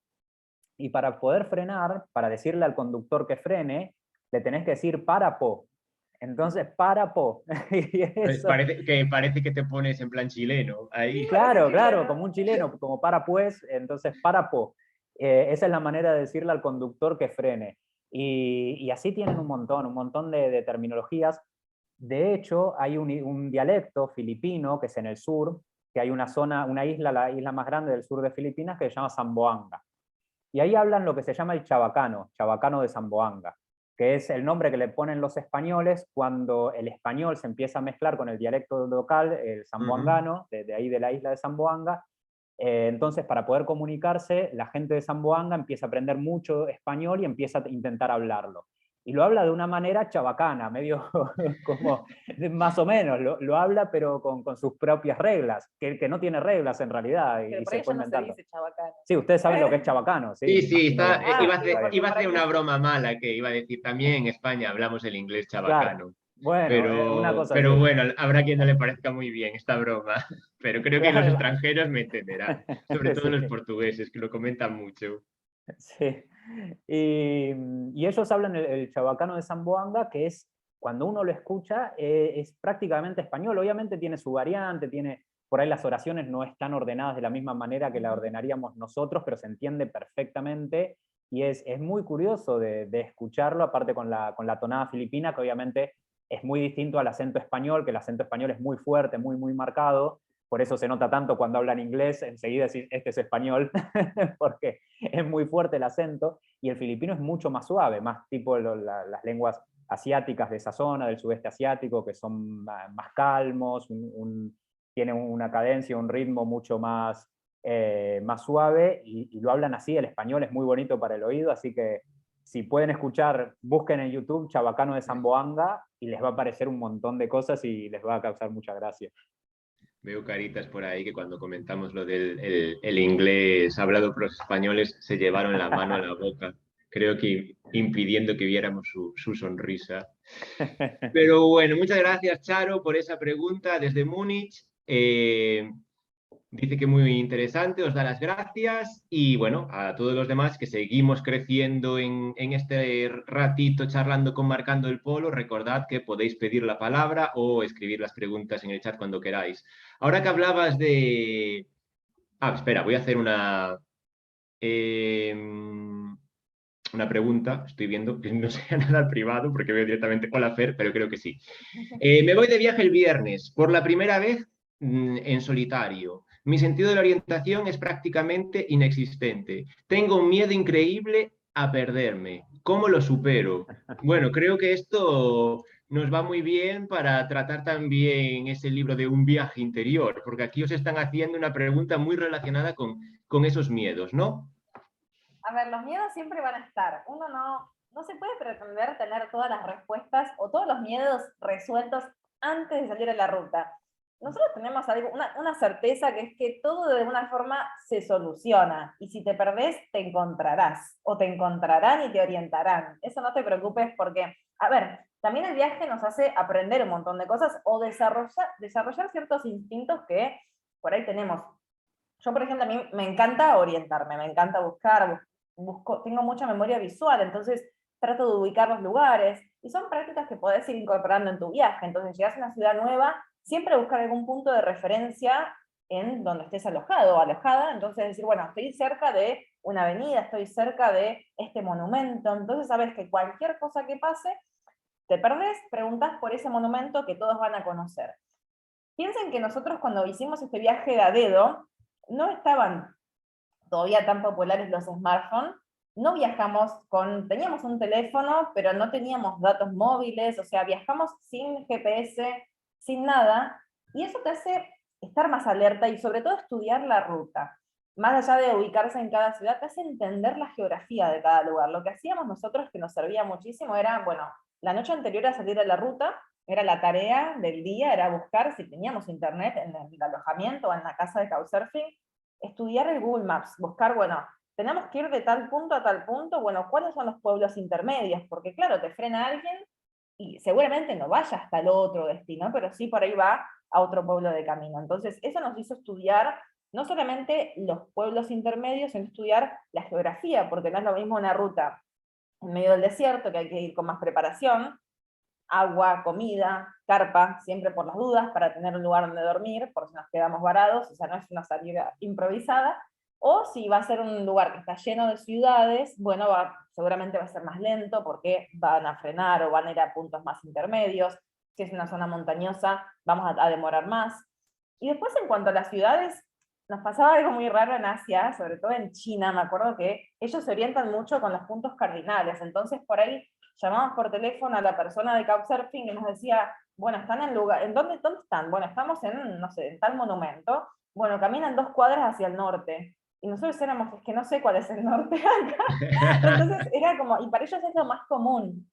Y para poder frenar, para decirle al conductor que frene, le tenés que decir para po. Entonces, para po. Y eso, Parece que te pones en plan chileno ahí. claro, claro, como un chileno, como para pues, entonces para po. Esa es la manera de decirle al conductor que frene. Y así tienen un montón de terminologías. De hecho, hay un dialecto filipino que es en el sur, que hay una zona, una isla, la isla más grande del sur de Filipinas, que se llama Zamboanga. Y ahí hablan lo que se llama el chabacano de Zamboanga, que es el nombre que le ponen los españoles cuando el español se empieza a mezclar con el dialecto local, el zamboangano, de ahí de la isla de Zamboanga. Entonces, para poder comunicarse, la gente de Zamboanga empieza a aprender mucho español y empieza a intentar hablarlo. Y lo habla de una manera chabacana, medio como, más o menos, lo habla pero con sus propias reglas, que no tiene reglas en realidad, Pero y por se ahí fue ya no se inventando. dice chabacano. Sí, ustedes saben lo que es chabacano, sí, Sí, me sí, imagino que... iba a Por hacer ahí una sí. broma mala, que iba a decir también en España hablamos el inglés Claro, chabacano. bueno, una cosa Pero así. bueno, habrá quien no le parezca muy bien esta broma. Pero creo que los Claro. extranjeros me entenderán, sobre todo los Sí, portugueses, que lo comentan mucho. sí. Y ellos hablan el chabacano de Zamboanga, que es, cuando uno lo escucha, es prácticamente español. Obviamente tiene su variante, por ahí las oraciones no están ordenadas de la misma manera que la ordenaríamos nosotros, pero se entiende perfectamente, y es muy curioso de escucharlo, aparte con la tonada filipina, que obviamente es muy distinto al acento español, que el acento español es muy fuerte, muy, muy marcado. Por eso se nota tanto cuando hablan inglés, enseguida decís, este es español, porque es muy fuerte el acento, y el filipino es mucho más suave, más tipo las lenguas asiáticas de esa zona, del sudeste asiático, que son más calmos, tienen una cadencia, un ritmo mucho más suave, y lo hablan así. El español es muy bonito para el oído, así que si pueden escuchar, busquen en YouTube Chabacano de Zamboanga, y les va a aparecer un montón de cosas y les va a causar mucha gracia. Veo caritas por ahí que cuando comentamos lo del el inglés hablado por los españoles se llevaron la mano a la boca, creo que impidiendo que viéramos su sonrisa. Pero bueno, muchas gracias, Charo, por esa pregunta desde Múnich. Dice que muy interesante, os da las gracias y bueno, a todos los demás que seguimos creciendo en este ratito charlando con Marcando el Polo, recordad que podéis pedir la palabra o escribir las preguntas en el chat cuando queráis. Ahora que hablabas de... Ah, espera, voy a hacer una pregunta, estoy viendo que no sea nada al privado porque veo directamente, hola Fer, pero creo que sí. Me voy de viaje el viernes, por la primera vez en solitario. Mi sentido de la orientación es prácticamente inexistente. Tengo un miedo increíble a perderme. ¿Cómo lo supero? Bueno, creo que esto nos va muy bien para tratar también ese libro de un viaje interior, porque aquí os están haciendo una pregunta muy relacionada con esos miedos, ¿no? A ver, los miedos siempre van a estar. Uno no se puede pretender tener todas las respuestas o todos los miedos resueltos antes de salir a la ruta. nosotros tenemos una certeza, que es que todo de alguna forma se soluciona, y si te perdés, te encontrarás, o te encontrarán y te orientarán. Eso no te preocupes, porque, a ver, también el viaje nos hace aprender un montón de cosas, o desarrollar ciertos instintos que por ahí tenemos. Yo, por ejemplo, a mí me encanta orientarme, me encanta buscar, tengo mucha memoria visual, entonces trato de ubicar los lugares, y son prácticas que podés ir incorporando en tu viaje. Entonces llegás a una ciudad nueva, siempre buscar algún punto de referencia en donde estés alojado o alojada, entonces decir, bueno, estoy cerca de una avenida, estoy cerca de este monumento, entonces sabes que cualquier cosa que pase, te perdés, preguntás por ese monumento que todos van a conocer. Piensen que nosotros, cuando hicimos este viaje de a dedo, no estaban todavía tan populares los smartphones, no viajamos teníamos un teléfono, pero no teníamos datos móviles, o sea, viajamos sin GPS, sin nada, y eso te hace estar más alerta y sobre todo estudiar la ruta. Más allá de ubicarse en cada ciudad, te hace entender la geografía de cada lugar. Lo que hacíamos nosotros, que nos servía muchísimo, era, bueno, la noche anterior a salir a la ruta, era la tarea del día, era buscar si teníamos internet en el alojamiento o en la casa de Couchsurfing, estudiar el Google Maps, buscar, bueno, tenemos que ir de tal punto a tal punto, bueno, ¿cuáles son los pueblos intermedios? Porque claro, te frena alguien y seguramente no vaya hasta el otro destino, pero sí por ahí va a otro pueblo de camino. Entonces, eso nos hizo estudiar no solamente los pueblos intermedios, sino estudiar la geografía, porque no es lo mismo una ruta en medio del desierto, que hay que ir con más preparación, agua, comida, carpa, siempre por las dudas, para tener un lugar donde dormir, por si nos quedamos varados, o sea, no es una salida improvisada, o si va a ser un lugar que está lleno de ciudades, bueno, seguramente va a ser más lento, porque van a frenar o van a ir a puntos más intermedios. Si es una zona montañosa, vamos a demorar más. Y después, en cuanto a las ciudades, nos pasaba algo muy raro en Asia, sobre todo en China. Me acuerdo que ellos se orientan mucho con los puntos cardinales, entonces por ahí llamamos por teléfono a la persona de Couchsurfing y nos decía, bueno, están en lugar, ¿dónde están? Bueno, estamos en, no sé, en tal monumento. Bueno, caminan 2 cuadras hacia el norte. Y nosotros éramos, es que no sé cuál es el norte acá. Entonces era como, y para ellos es lo más común.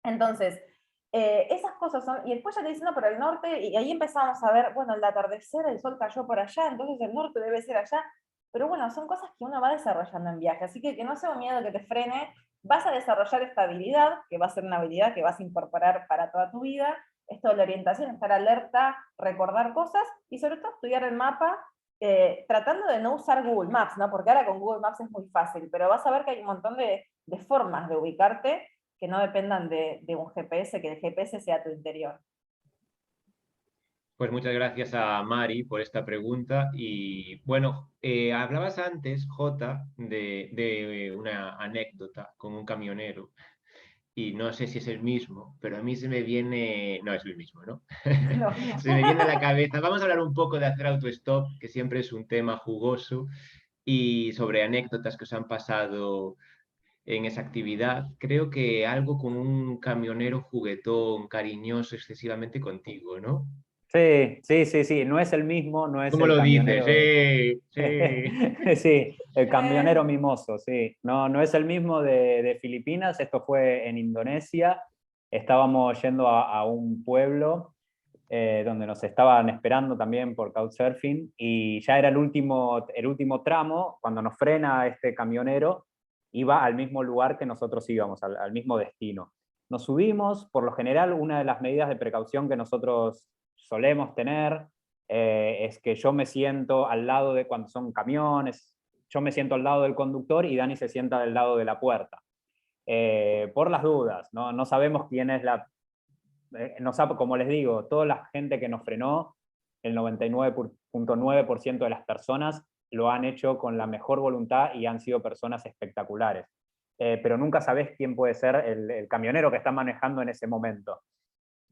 Entonces, esas cosas son, y después ya te dicen, no, pero el norte, y ahí empezamos a ver, bueno, el atardecer, el sol cayó por allá, entonces el norte debe ser allá. Pero bueno, son cosas que uno va desarrollando en viaje, así que no sea un miedo que te frene, vas a desarrollar esta habilidad, que va a ser una habilidad que vas a incorporar para toda tu vida, esto de la orientación, estar alerta, recordar cosas, y sobre todo estudiar el mapa, tratando de no usar Google Maps, ¿no? Porque ahora con Google Maps es muy fácil, pero vas a ver que hay un montón de formas de ubicarte que no dependan de un GPS, que el GPS sea tu interior. Pues muchas gracias a Mari por esta pregunta. Y bueno, hablabas antes, Jota, de una anécdota con un camionero. Y no sé si es el mismo, pero a mí se me viene... No es el mismo, ¿no? No. Se me viene a la cabeza. Vamos a hablar un poco de hacer autostop, que siempre es un tema jugoso, y sobre anécdotas que os han pasado en esa actividad. Creo que algo con un camionero juguetón, cariñoso excesivamente contigo, ¿no? Sí, sí, sí, sí, no es el mismo, no es ¿Cómo el lo dices? camionero. Sí, sí. Sí, el camionero mimoso, sí. No, no es el mismo de Filipinas, esto fue en Indonesia. Estábamos yendo a un pueblo donde nos estaban esperando también por Couchsurfing, y ya era el último tramo. Cuando nos frena este camionero, iba al mismo lugar que nosotros íbamos, al mismo destino. Nos subimos. Por lo general, una de las medidas de precaución que nosotros solemos tener es que yo me siento al lado de, cuando son camiones, yo me siento al lado del conductor y Dani se sienta del lado de la puerta. Por las dudas, ¿no? No sabemos quién es como les digo, toda la gente que nos frenó, el 99.9% de las personas lo han hecho con la mejor voluntad y han sido personas espectaculares. Pero nunca sabés quién puede ser el camionero que está manejando en ese momento.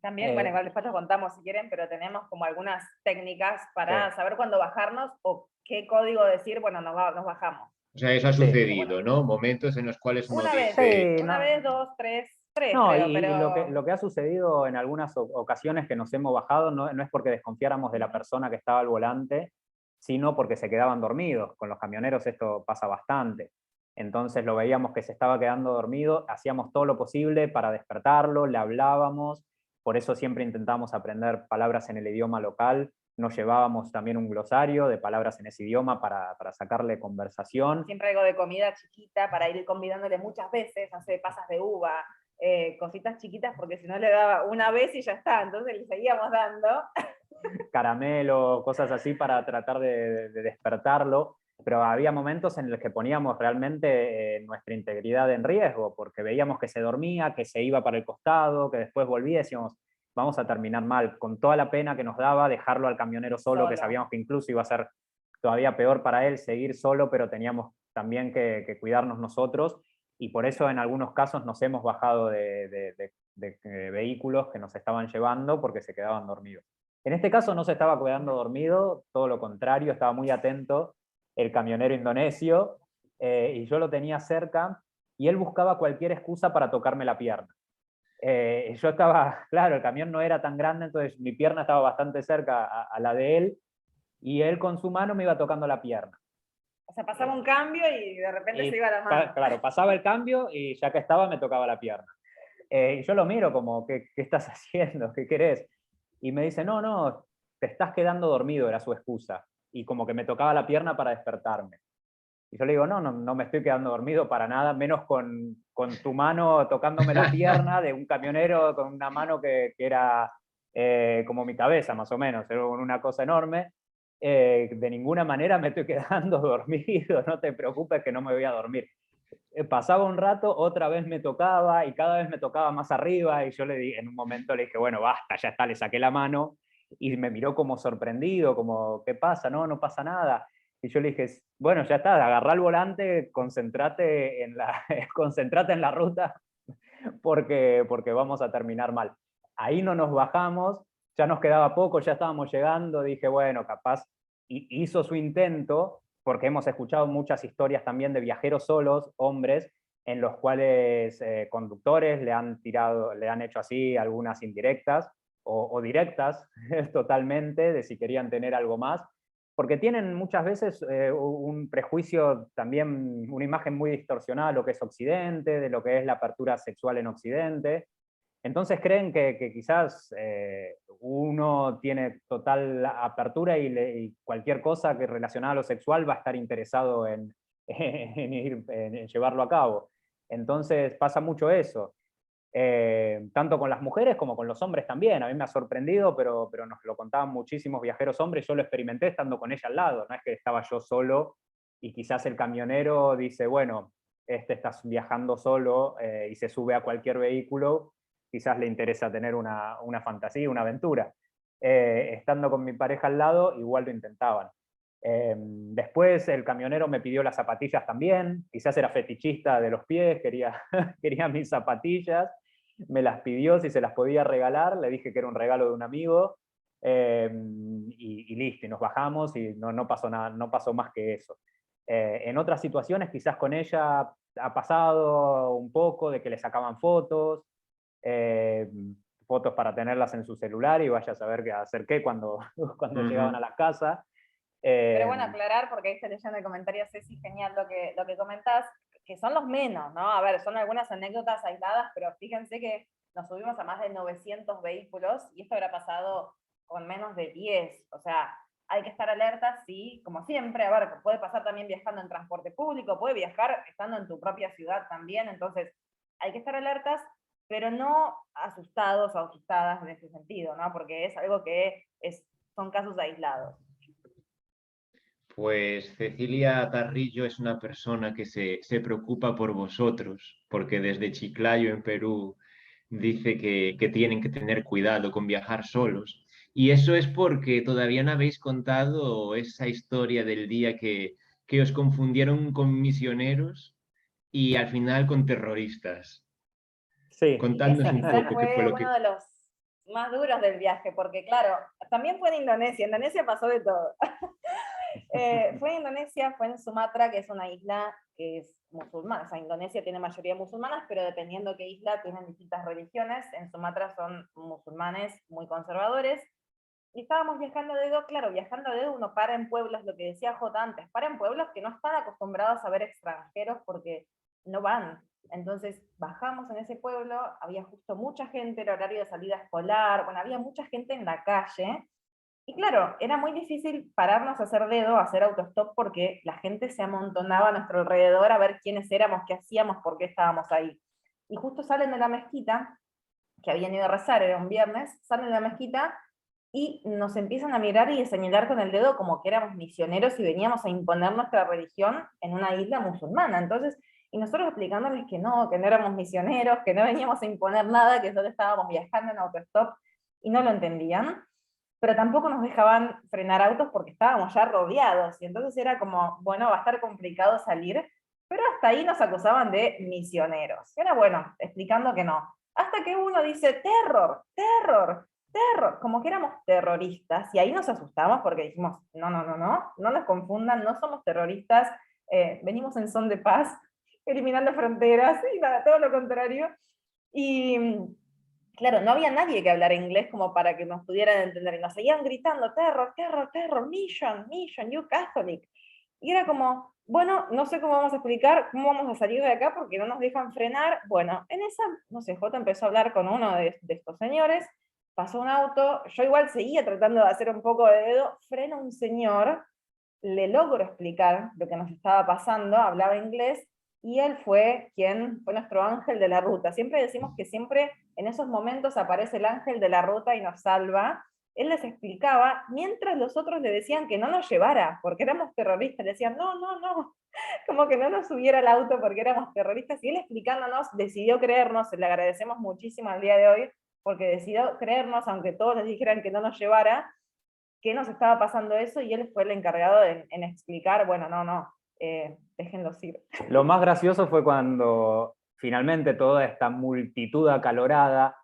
También, bueno, igual después lo contamos si quieren, pero tenemos como algunas técnicas para Sí. saber cuándo bajarnos o qué código decir, bueno, nos bajamos. O sea, eso ha Sí. sucedido, ¿no? Momentos en los cuales uno Una vez, dice, Sí, una no. vez, 2, 3, No, creo, y pero... lo que ha sucedido en algunas ocasiones que nos hemos bajado no es porque desconfiáramos de la persona que estaba al volante, sino porque se quedaban dormidos. Con los camioneros esto pasa bastante. Entonces lo veíamos que se estaba quedando dormido, hacíamos todo lo posible para despertarlo, le hablábamos, por eso siempre intentamos aprender palabras en el idioma local, nos llevábamos también un glosario de palabras en ese idioma para sacarle conversación. Siempre algo de comida chiquita para ir convidándole muchas veces, no sé, pasas de uva, cositas chiquitas, porque si no le daba una vez y ya está, entonces le seguíamos dando. Caramelo, cosas así para tratar de despertarlo, pero había momentos en los que poníamos realmente nuestra integridad en riesgo, porque veíamos que se dormía, que se iba para el costado, que después volvía y decíamos, vamos a terminar mal, con toda la pena que nos daba dejarlo al camionero solo, que sabíamos que incluso iba a ser todavía peor para él seguir solo, pero teníamos también que cuidarnos nosotros, y por eso en algunos casos nos hemos bajado de vehículos que nos estaban llevando porque se quedaban dormidos. En este caso no se estaba quedando dormido, todo lo contrario, estaba muy atento el camionero indonesio, y yo lo tenía cerca, y él buscaba cualquier excusa para tocarme la pierna. Yo estaba, claro, el camión no era tan grande, entonces mi pierna estaba bastante cerca a la de él, y él con su mano me iba tocando la pierna. O sea, pasaba un cambio y de repente se iba la mano. Claro, pasaba el cambio y ya que estaba me tocaba la pierna. Y yo lo miro como, ¿qué estás haciendo? ¿Qué querés? Y me dice, no, te estás quedando dormido, era su excusa. Y como que me tocaba la pierna para despertarme. Y yo le digo, no me estoy quedando dormido para nada, menos con tu mano tocándome la pierna de un camionero con una mano que era como mi cabeza, más o menos, era una cosa enorme. De ninguna manera me estoy quedando dormido, no te preocupes que no me voy a dormir. Pasaba un rato, otra vez me tocaba y cada vez me tocaba más arriba, y yo en un momento le dije, bueno, basta, ya está, le saqué la mano, y me miró como sorprendido, como, ¿qué pasa? No pasa nada. Y yo le dije, bueno, ya está, agarrá el volante, concentrate en concentrate en la ruta, porque vamos a terminar mal. Ahí no nos bajamos, ya nos quedaba poco, ya estábamos llegando, dije, bueno, capaz hizo su intento, porque hemos escuchado muchas historias también de viajeros solos, hombres, en los cuales conductores le han hecho así algunas indirectas o directas totalmente, de si querían tener algo más, porque tienen muchas veces un prejuicio también, una imagen muy distorsionada de lo que es Occidente, de lo que es la apertura sexual en Occidente. Entonces creen que quizás uno tiene total apertura y cualquier cosa que relacionada a lo sexual va a estar interesado en llevarlo a cabo. Entonces pasa mucho eso. Tanto con las mujeres como con los hombres también. A mí me ha sorprendido, pero nos lo contaban muchísimos viajeros hombres. Yo lo experimenté estando con ella al lado, no es que estaba yo solo y quizás el camionero dice, bueno, estás viajando solo y se sube a cualquier vehículo, quizás le interesa tener una fantasía, una aventura. Estando con mi pareja al lado, igual lo intentaban. Después el camionero me pidió las zapatillas también, quizás era fetichista de los pies, quería mis zapatillas, me las pidió si se las podía regalar, le dije que era un regalo de un amigo, y listo, y nos bajamos y no pasó nada, no pasó más que eso. En otras situaciones quizás con ella ha pasado un poco de que le sacaban fotos, fotos para tenerlas en su celular y vaya a saber qué hacer qué cuando llegaban a la casa. Pero bueno, aclarar, porque ahí está leyendo el comentario, Ceci, genial lo que comentás, que son los menos, ¿no? A ver, son algunas anécdotas aisladas, pero fíjense que nos subimos a más de 900 vehículos y esto habrá pasado con menos de 10. O sea, hay que estar alertas, sí, como siempre. A ver, puede pasar también viajando en transporte público, puede viajar estando en tu propia ciudad también, entonces hay que estar alertas, pero no asustados o asustadas en ese sentido, ¿no? Porque es algo que son casos aislados. Pues Cecilia Tarrillo es una persona que se preocupa por vosotros, porque desde Chiclayo, en Perú, dice que tienen que tener cuidado con viajar solos. Y eso es porque todavía no habéis contado esa historia del día que os confundieron con misioneros y al final con terroristas. Sí. Contadnos un Quizás poco qué fue fue lo que... uno de los más duros del viaje, porque claro, también fue en Indonesia. En Indonesia pasó de todo. Fue en Indonesia, fue en Sumatra, que es una isla que es musulmana. O sea, Indonesia tiene mayoría musulmanas, pero dependiendo qué isla tienen distintas religiones. En Sumatra son musulmanes muy conservadores. Y estábamos viajando a dedo, claro, viajando a dedo uno para en pueblos, lo que decía J antes, para en pueblos que no están acostumbrados a ver extranjeros porque no van. Entonces bajamos en ese pueblo, había justo mucha gente, era horario de salida escolar, bueno, había mucha gente en la calle, Y claro, era muy difícil pararnos a hacer dedo, a hacer autostop, porque la gente se amontonaba a nuestro alrededor a ver quiénes éramos, qué hacíamos, por qué estábamos ahí. Y justo salen de la mezquita, que habían ido a rezar, era un viernes, salen de la mezquita y nos empiezan a mirar y a señalar con el dedo como que éramos misioneros y veníamos a imponer nuestra religión en una isla musulmana. Entonces, y nosotros explicándoles que no éramos misioneros, que no veníamos a imponer nada, que solo estábamos viajando en autostop, y no lo entendían, pero tampoco nos dejaban frenar autos porque estábamos ya rodeados, y entonces era como, bueno, va a estar complicado salir, pero hasta ahí nos acusaban de misioneros. Era bueno, explicando que no. Hasta que uno dice, terror, terror, terror, como que éramos terroristas, y ahí nos asustamos porque dijimos, no nos confundan, no somos terroristas, venimos en son de paz, eliminando fronteras, y nada, todo lo contrario. Y claro, no había nadie que hablara inglés como para que nos pudieran entender, y nos seguían gritando, terror, terror, terror, mission, mission, you Catholic. Y era como, bueno, no sé cómo vamos a explicar, cómo vamos a salir de acá porque no nos dejan frenar. Bueno, en esa, no sé, Jota empezó a hablar con uno de estos señores, pasó un auto, yo igual seguía tratando de hacer un poco de dedo, frena un señor, le logro explicar lo que nos estaba pasando, hablaba inglés, y él fue nuestro ángel de la ruta. Siempre decimos que siempre en esos momentos aparece el ángel de la ruta y nos salva. Él les explicaba, mientras los otros le decían que no nos llevara, porque éramos terroristas, le decían, no, como que no nos subiera al auto porque éramos terroristas, y él explicándonos decidió creernos, le agradecemos muchísimo al día de hoy, porque decidió creernos, aunque todos les dijeran que no nos llevara, que nos estaba pasando eso, y él fue el encargado en explicar, bueno, déjenlos ir. Lo más gracioso fue cuando finalmente toda esta multitud acalorada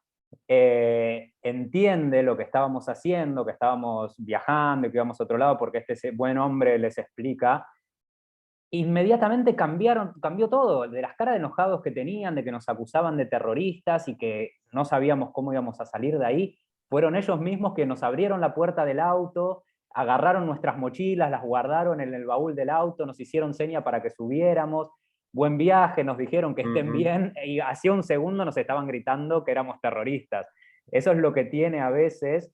entiende lo que estábamos haciendo, que estábamos viajando, que íbamos a otro lado, porque este buen hombre les explica. Inmediatamente cambió todo, de las caras de enojados que tenían, de que nos acusaban de terroristas y que no sabíamos cómo íbamos a salir de ahí. Fueron ellos mismos que nos abrieron la puerta del auto, agarraron nuestras mochilas, las guardaron en el baúl del auto, nos hicieron seña para que subiéramos, buen viaje, nos dijeron que estén bien, y hacía un segundo nos estaban gritando que éramos terroristas. Eso es lo que tiene a veces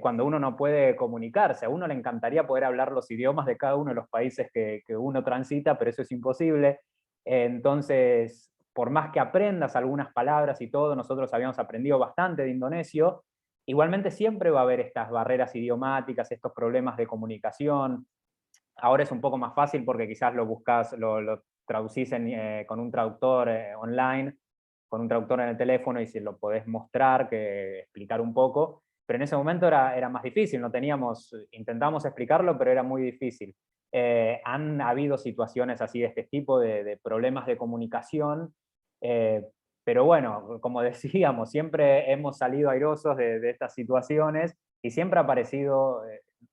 cuando uno no puede comunicarse. A uno le encantaría poder hablar los idiomas de cada uno de los países que uno transita, pero eso es imposible. Entonces, por más que aprendas algunas palabras y todo, nosotros habíamos aprendido bastante de indonesio, igualmente siempre va a haber estas barreras idiomáticas, estos problemas de comunicación. Ahora es un poco más fácil porque quizás lo buscas, lo traducís con un traductor online, con un traductor en el teléfono, y si lo podés mostrar, explicar un poco. Pero en ese momento era más difícil, intentamos explicarlo, pero era muy difícil. Han habido situaciones así de este tipo, de problemas de comunicación, pero bueno, como decíamos, siempre hemos salido airosos de estas situaciones, y siempre ha aparecido,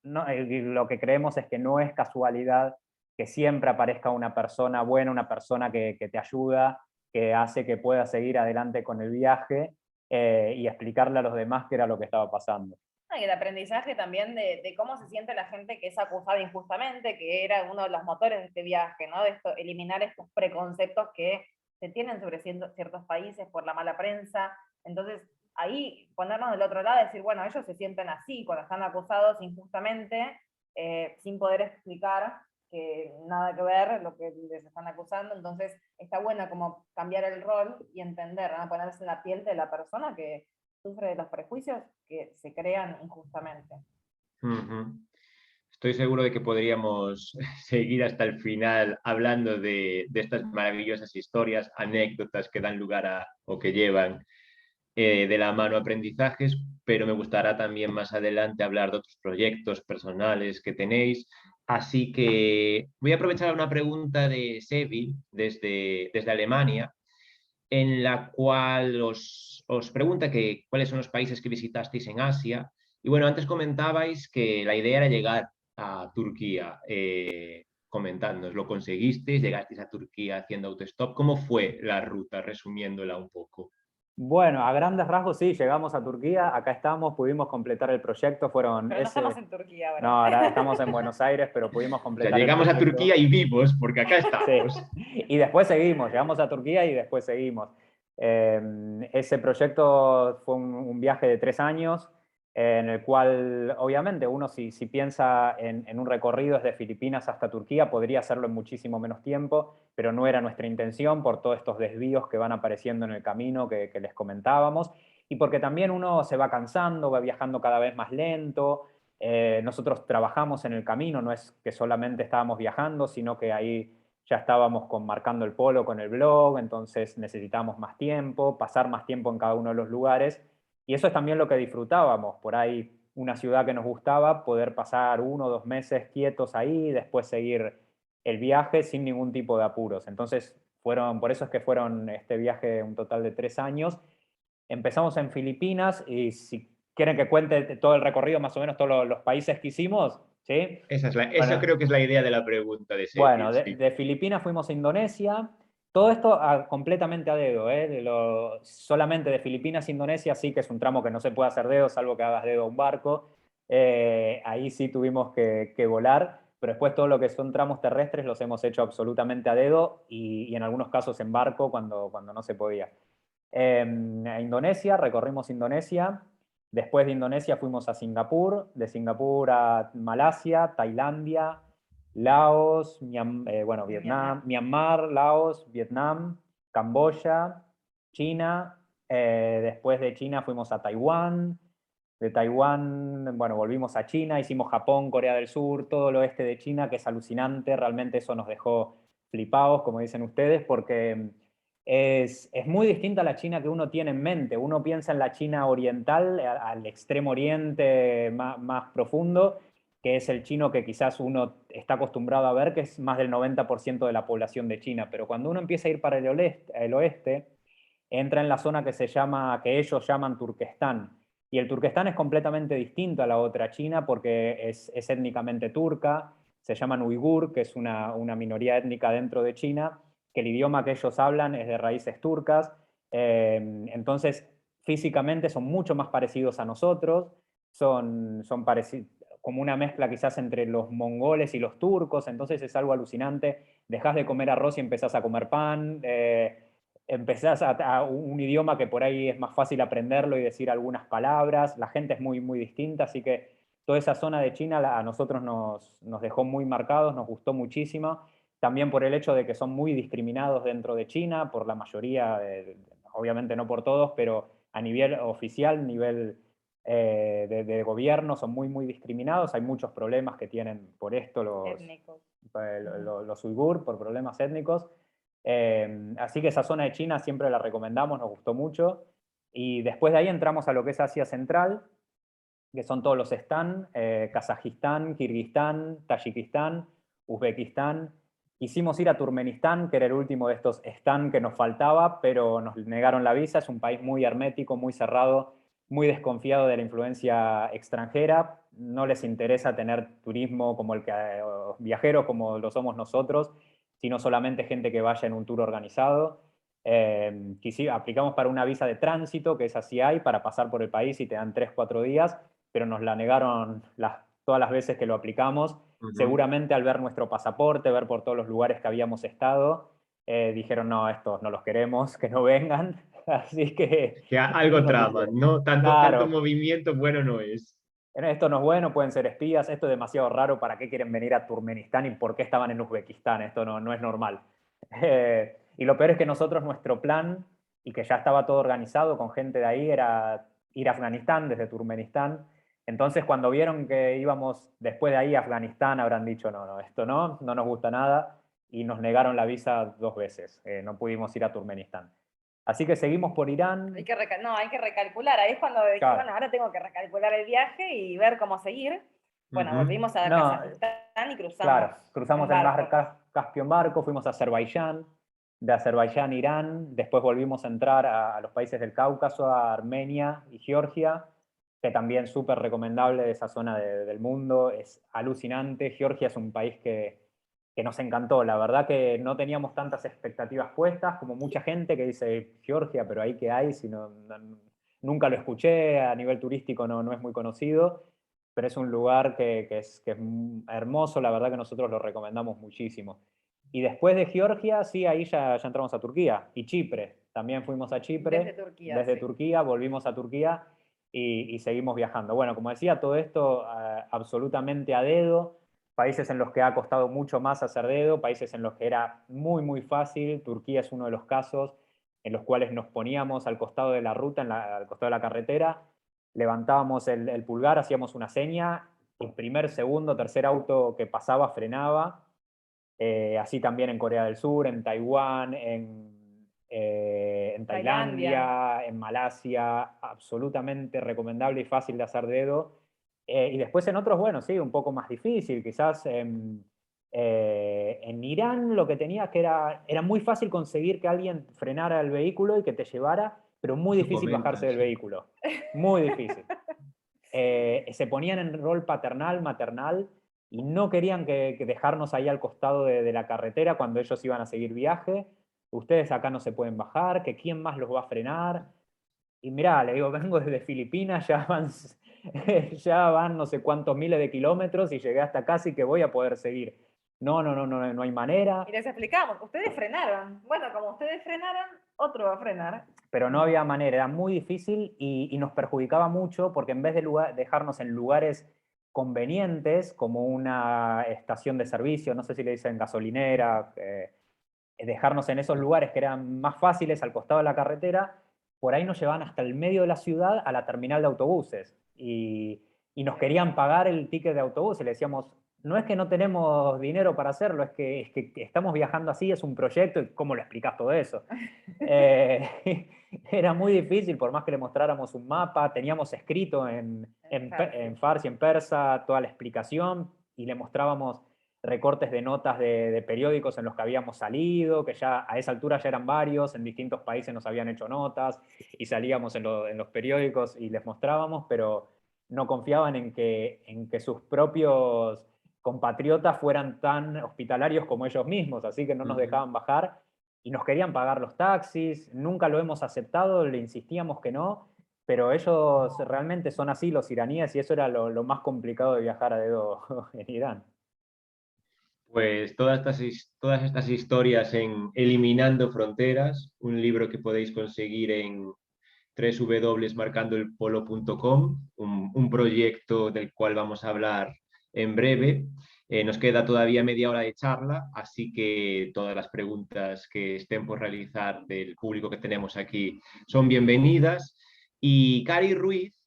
lo que creemos es que no es casualidad que siempre aparezca una persona buena, una persona que te ayuda, que hace que puedas seguir adelante con el viaje, y explicarle a los demás qué era lo que estaba pasando. Y el aprendizaje también de cómo se siente la gente que es acusada injustamente, que era uno de los motores de este viaje, ¿no? De eliminar estos preconceptos que se tienen sobre ciertos países por la mala prensa. Entonces, ahí ponernos del otro lado y decir, bueno, ellos se sienten así cuando están acusados injustamente, sin poder explicar que nada que ver lo que les están acusando. Entonces está bueno como cambiar el rol y entender, ¿no? Ponerse en la piel de la persona que sufre de los prejuicios que se crean injustamente. Estoy seguro de que podríamos seguir hasta el final hablando de estas maravillosas historias, anécdotas que dan lugar o que llevan de la mano aprendizajes, pero me gustará también más adelante hablar de otros proyectos personales que tenéis. Así que voy a aprovechar una pregunta de Sevi desde Alemania, en la cual os pregunta cuáles son los países que visitasteis en Asia. Y bueno, antes comentabais que la idea era llegar a Turquía. Comentadnos, ¿lo conseguisteis? ¿Llegasteis a Turquía haciendo autostop? ¿Cómo fue la ruta, resumiéndola un poco? Bueno, a grandes rasgos sí, llegamos a Turquía, acá estamos, pudimos completar el proyecto, Pero no estamos en Turquía ahora. No, ahora estamos en Buenos Aires, pero pudimos completar el llegamos proyecto. a Turquía y vivos, porque acá estamos. Sí. Y después seguimos, llegamos a Turquía y después seguimos. Ese proyecto fue un viaje de 3 años, en el cual, obviamente, uno si piensa en un recorrido desde Filipinas hasta Turquía, podría hacerlo en muchísimo menos tiempo, pero no era nuestra intención por todos estos desvíos que van apareciendo en el camino que les comentábamos, y porque también uno se va cansando, va viajando cada vez más lento. Nosotros trabajamos en el camino, no es que solamente estábamos viajando, sino que ahí ya estábamos marcando el polo con el blog, entonces necesitábamos más tiempo, pasar más tiempo en cada uno de los lugares, y eso es también lo que disfrutábamos, por ahí una ciudad que nos gustaba, poder pasar 1 o 2 meses quietos ahí, después seguir el viaje sin ningún tipo de apuros. Entonces, por eso es que fueron este viaje un total de 3 años. Empezamos en Filipinas, y si quieren que cuente todo el recorrido, más o menos todos los países que hicimos, ¿sí? Esa Bueno, creo que es la idea de la pregunta, de bueno, seguir, sí. de Filipinas fuimos a Indonesia. Todo esto completamente a dedo, ¿eh? Solamente de Filipinas a Indonesia sí que es un tramo que no se puede hacer dedo, salvo que hagas dedo a un barco. Ahí sí tuvimos que volar, pero después todo lo que son tramos terrestres los hemos hecho absolutamente a dedo, y en algunos casos en barco cuando no se podía. A Indonesia, recorrimos Indonesia. Después de Indonesia fuimos a Singapur, de Singapur a Malasia, Tailandia, Laos, Vietnam, Myanmar, Laos, Vietnam, Camboya, China. Después de China fuimos a Taiwán. De Taiwán, bueno, volvimos a China, hicimos Japón, Corea del Sur, todo el oeste de China, que es alucinante. Realmente eso nos dejó flipados, como dicen ustedes, porque es muy distinta a la China que uno tiene en mente. Uno piensa en la China oriental, al extremo oriente más profundo, que es el chino que quizás uno está acostumbrado a ver, que es más del 90% de la población de China. Pero cuando uno empieza a ir para el oeste, entra en la zona que ellos llaman Turquestán. Y el Turquestán es completamente distinto a la otra China porque es étnicamente turca, se llaman uigur, que es una minoría étnica dentro de China, que el idioma que ellos hablan es de raíces turcas. Entonces, físicamente son mucho más parecidos a nosotros, son como una mezcla quizás entre los mongoles y los turcos, entonces es algo alucinante. Dejás de comer arroz y empezás a comer pan. Empezás a un idioma que por ahí es más fácil aprenderlo y decir algunas palabras. La gente es muy, muy distinta, así que toda esa zona de China a nosotros nos dejó muy marcados, nos gustó muchísimo. También por el hecho de que son muy discriminados dentro de China, por la mayoría, obviamente no por todos, pero a nivel oficial, nivel de gobierno, son muy, muy discriminados. Hay muchos problemas que tienen por esto Étnicos. los uigur, por problemas étnicos. Así que esa zona de China siempre la recomendamos, nos gustó mucho. Y después de ahí entramos a lo que es Asia Central, que son todos los Stan, Kazajistán, Kirguistán, Tayikistán, Uzbekistán. Quisimos ir a Turkmenistán, que era el último de estos Stan que nos faltaba, pero nos negaron la visa. Es un país muy hermético, muy cerrado, muy desconfiado de la influencia extranjera. No les interesa tener turismo como viajeros como lo somos nosotros, sino solamente gente que vaya en un tour organizado. Aplicamos para una visa de tránsito, que es así hay, para pasar por el país y te dan 3-4 días, pero nos la negaron todas las veces que lo aplicamos. Seguramente al ver nuestro pasaporte, ver por todos los lugares que habíamos estado, dijeron, no, estos no los queremos, que no vengan. Así que Que algo traman, ¿no? Tanto claro, movimiento bueno no es. esto no es bueno, pueden ser espías, esto es demasiado raro, ¿para qué quieren venir a Turkmenistán y por qué estaban en Uzbekistán? Esto no es normal. Y lo peor es que nosotros, nuestro plan, y que ya estaba todo organizado con gente de ahí, era ir a Afganistán desde Turkmenistán. Entonces, cuando vieron que íbamos después de ahí a Afganistán, habrán dicho, no, esto no nos gusta nada, y nos negaron la visa 2 veces. No pudimos ir a Turkmenistán. Así que seguimos por Irán. Hay que recalcular. Ahí es cuando dije, Claro. bueno, ahora tengo que recalcular el viaje y ver cómo seguir. Bueno, volvimos a No, Kazajistán y cruzamos. Claro, cruzamos en el mar barco. Caspio en barco, fuimos a Azerbaiyán, de Azerbaiyán a Irán, después volvimos a entrar a los países del Cáucaso, a Armenia y Georgia, que también súper recomendable de esa zona del mundo, es alucinante. Georgia es un país que nos encantó, la verdad que no teníamos tantas expectativas puestas, como mucha gente que dice Georgia, pero ahí qué hay, nunca lo escuché, a nivel turístico no es muy conocido, pero es un lugar que es hermoso, la verdad que nosotros lo recomendamos muchísimo. Y después de Georgia, sí, ahí ya entramos a Turquía, y Chipre, también fuimos a Chipre, Desde Turquía, desde sí. Turquía, volvimos a Turquía, y seguimos viajando. Bueno, como decía, todo esto absolutamente a dedo, países en los que ha costado mucho más hacer dedo, países en los que era muy, muy fácil. Turquía es uno de los casos en los cuales nos poníamos al costado de la ruta, al costado de la carretera, levantábamos el pulgar, hacíamos una seña, el primer, segundo, tercer auto que pasaba frenaba. Así también en Corea del Sur, en Taiwán, en Tailandia, en Malasia, absolutamente recomendable y fácil de hacer dedo. Y después en otros, bueno, sí, un poco más difícil, quizás en Irán lo que tenía que era muy fácil conseguir que alguien frenara el vehículo y que te llevara, pero muy difícil bajarse del vehículo, muy difícil. Se ponían en rol paternal, maternal, y no querían que dejarnos ahí al costado de la carretera cuando ellos iban a seguir viaje. Ustedes acá no se pueden bajar, que quién más los va a frenar. Y mirá, le digo, vengo desde Filipinas, ya van no sé cuántos miles de kilómetros y llegué hasta casi que voy a poder seguir. No hay manera. Y les explicamos, ustedes frenaron. Bueno, como ustedes frenaron, otro va a frenar. Pero no había manera, era muy difícil y nos perjudicaba mucho porque en vez de dejarnos en lugares convenientes, como una estación de servicio, no sé si le dicen gasolinera, dejarnos en esos lugares que eran más fáciles al costado de la carretera, por ahí nos llevaban hasta el medio de la ciudad a la terminal de autobuses y nos querían pagar el ticket de autobús y le decíamos, no es que no tenemos dinero para hacerlo, es que estamos viajando así, es un proyecto, y ¿cómo lo explicás todo eso? Era muy difícil, por más que le mostráramos un mapa, teníamos escrito en farsi, en persa, toda la explicación, y le mostrábamos recortes de notas de periódicos en los que habíamos salido, que ya a esa altura ya eran varios, en distintos países nos habían hecho notas, y salíamos en los periódicos y les mostrábamos, pero no confiaban en que sus propios compatriotas fueran tan hospitalarios como ellos mismos, así que no nos dejaban bajar y nos querían pagar los taxis, nunca lo hemos aceptado, le insistíamos que no, pero ellos realmente son así, los iraníes, y eso era lo más complicado de viajar a dedo en Irán. Pues todas estas historias en Eliminando Fronteras, un libro que podéis conseguir en www.marcandoelpolo.com, un proyecto del cual vamos a hablar en breve. Nos queda todavía media hora de charla, así que todas las preguntas que estén por realizar del público que tenemos aquí son bienvenidas. Y Cari Ruiz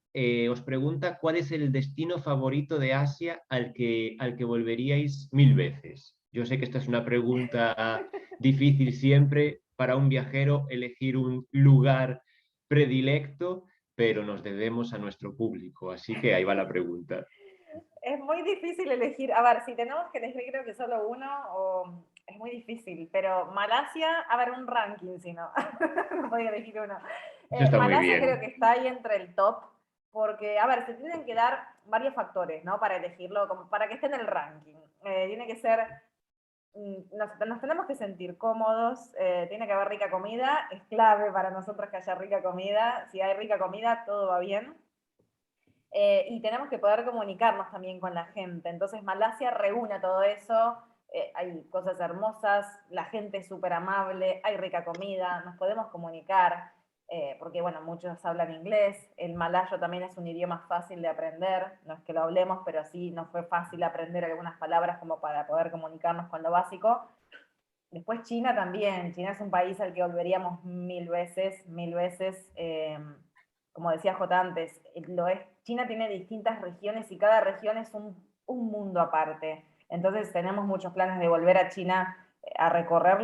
os pregunta cuál es el destino favorito de Asia al que volveríais 1000 veces. Yo sé que esta es una pregunta difícil siempre para un viajero elegir un lugar predilecto, pero nos debemos a nuestro público, así que ahí va la pregunta. Es muy difícil elegir, a ver, si tenemos que elegir creo que solo uno, es muy difícil, pero Malasia, a ver, un ranking si no, no podía elegir uno. Eso está Malasia muy bien. creo que está ahí entre el top, porque, a ver, se tienen que dar varios factores, ¿no? Para elegirlo, como para que esté en el ranking. Tiene que ser, nos tenemos que sentir cómodos, tiene que haber rica comida, es clave para nosotros que haya rica comida, si hay rica comida todo va bien. Y tenemos que poder comunicarnos también con la gente. Entonces Malasia reúne todo eso, hay cosas hermosas, la gente es súper amable, hay rica comida, nos podemos comunicar, porque bueno, muchos hablan inglés, el malayo también es un idioma fácil de aprender, no es que lo hablemos, pero sí nos fue fácil aprender algunas palabras como para poder comunicarnos con lo básico. Después China también, China es un país al que volveríamos 1000 veces, 1000 veces. Como decía J antes, China tiene distintas regiones y cada región es un mundo aparte. Entonces tenemos muchos planes de volver a China a recorrer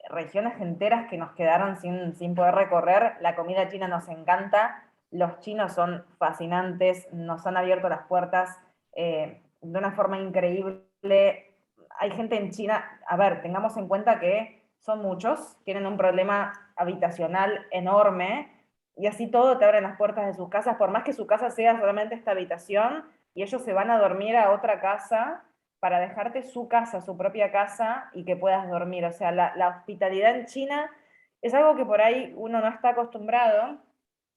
regiones enteras que nos quedaron sin poder recorrer. La comida china nos encanta, los chinos son fascinantes, nos han abierto las puertas de una forma increíble. Hay gente en China, a ver, tengamos en cuenta que son muchos, tienen un problema habitacional enorme, y así todo te abren las puertas de sus casas, por más que su casa sea solamente esta habitación, y ellos se van a dormir a otra casa para dejarte su casa, su propia casa, y que puedas dormir. O sea, la hospitalidad en China es algo que por ahí uno no está acostumbrado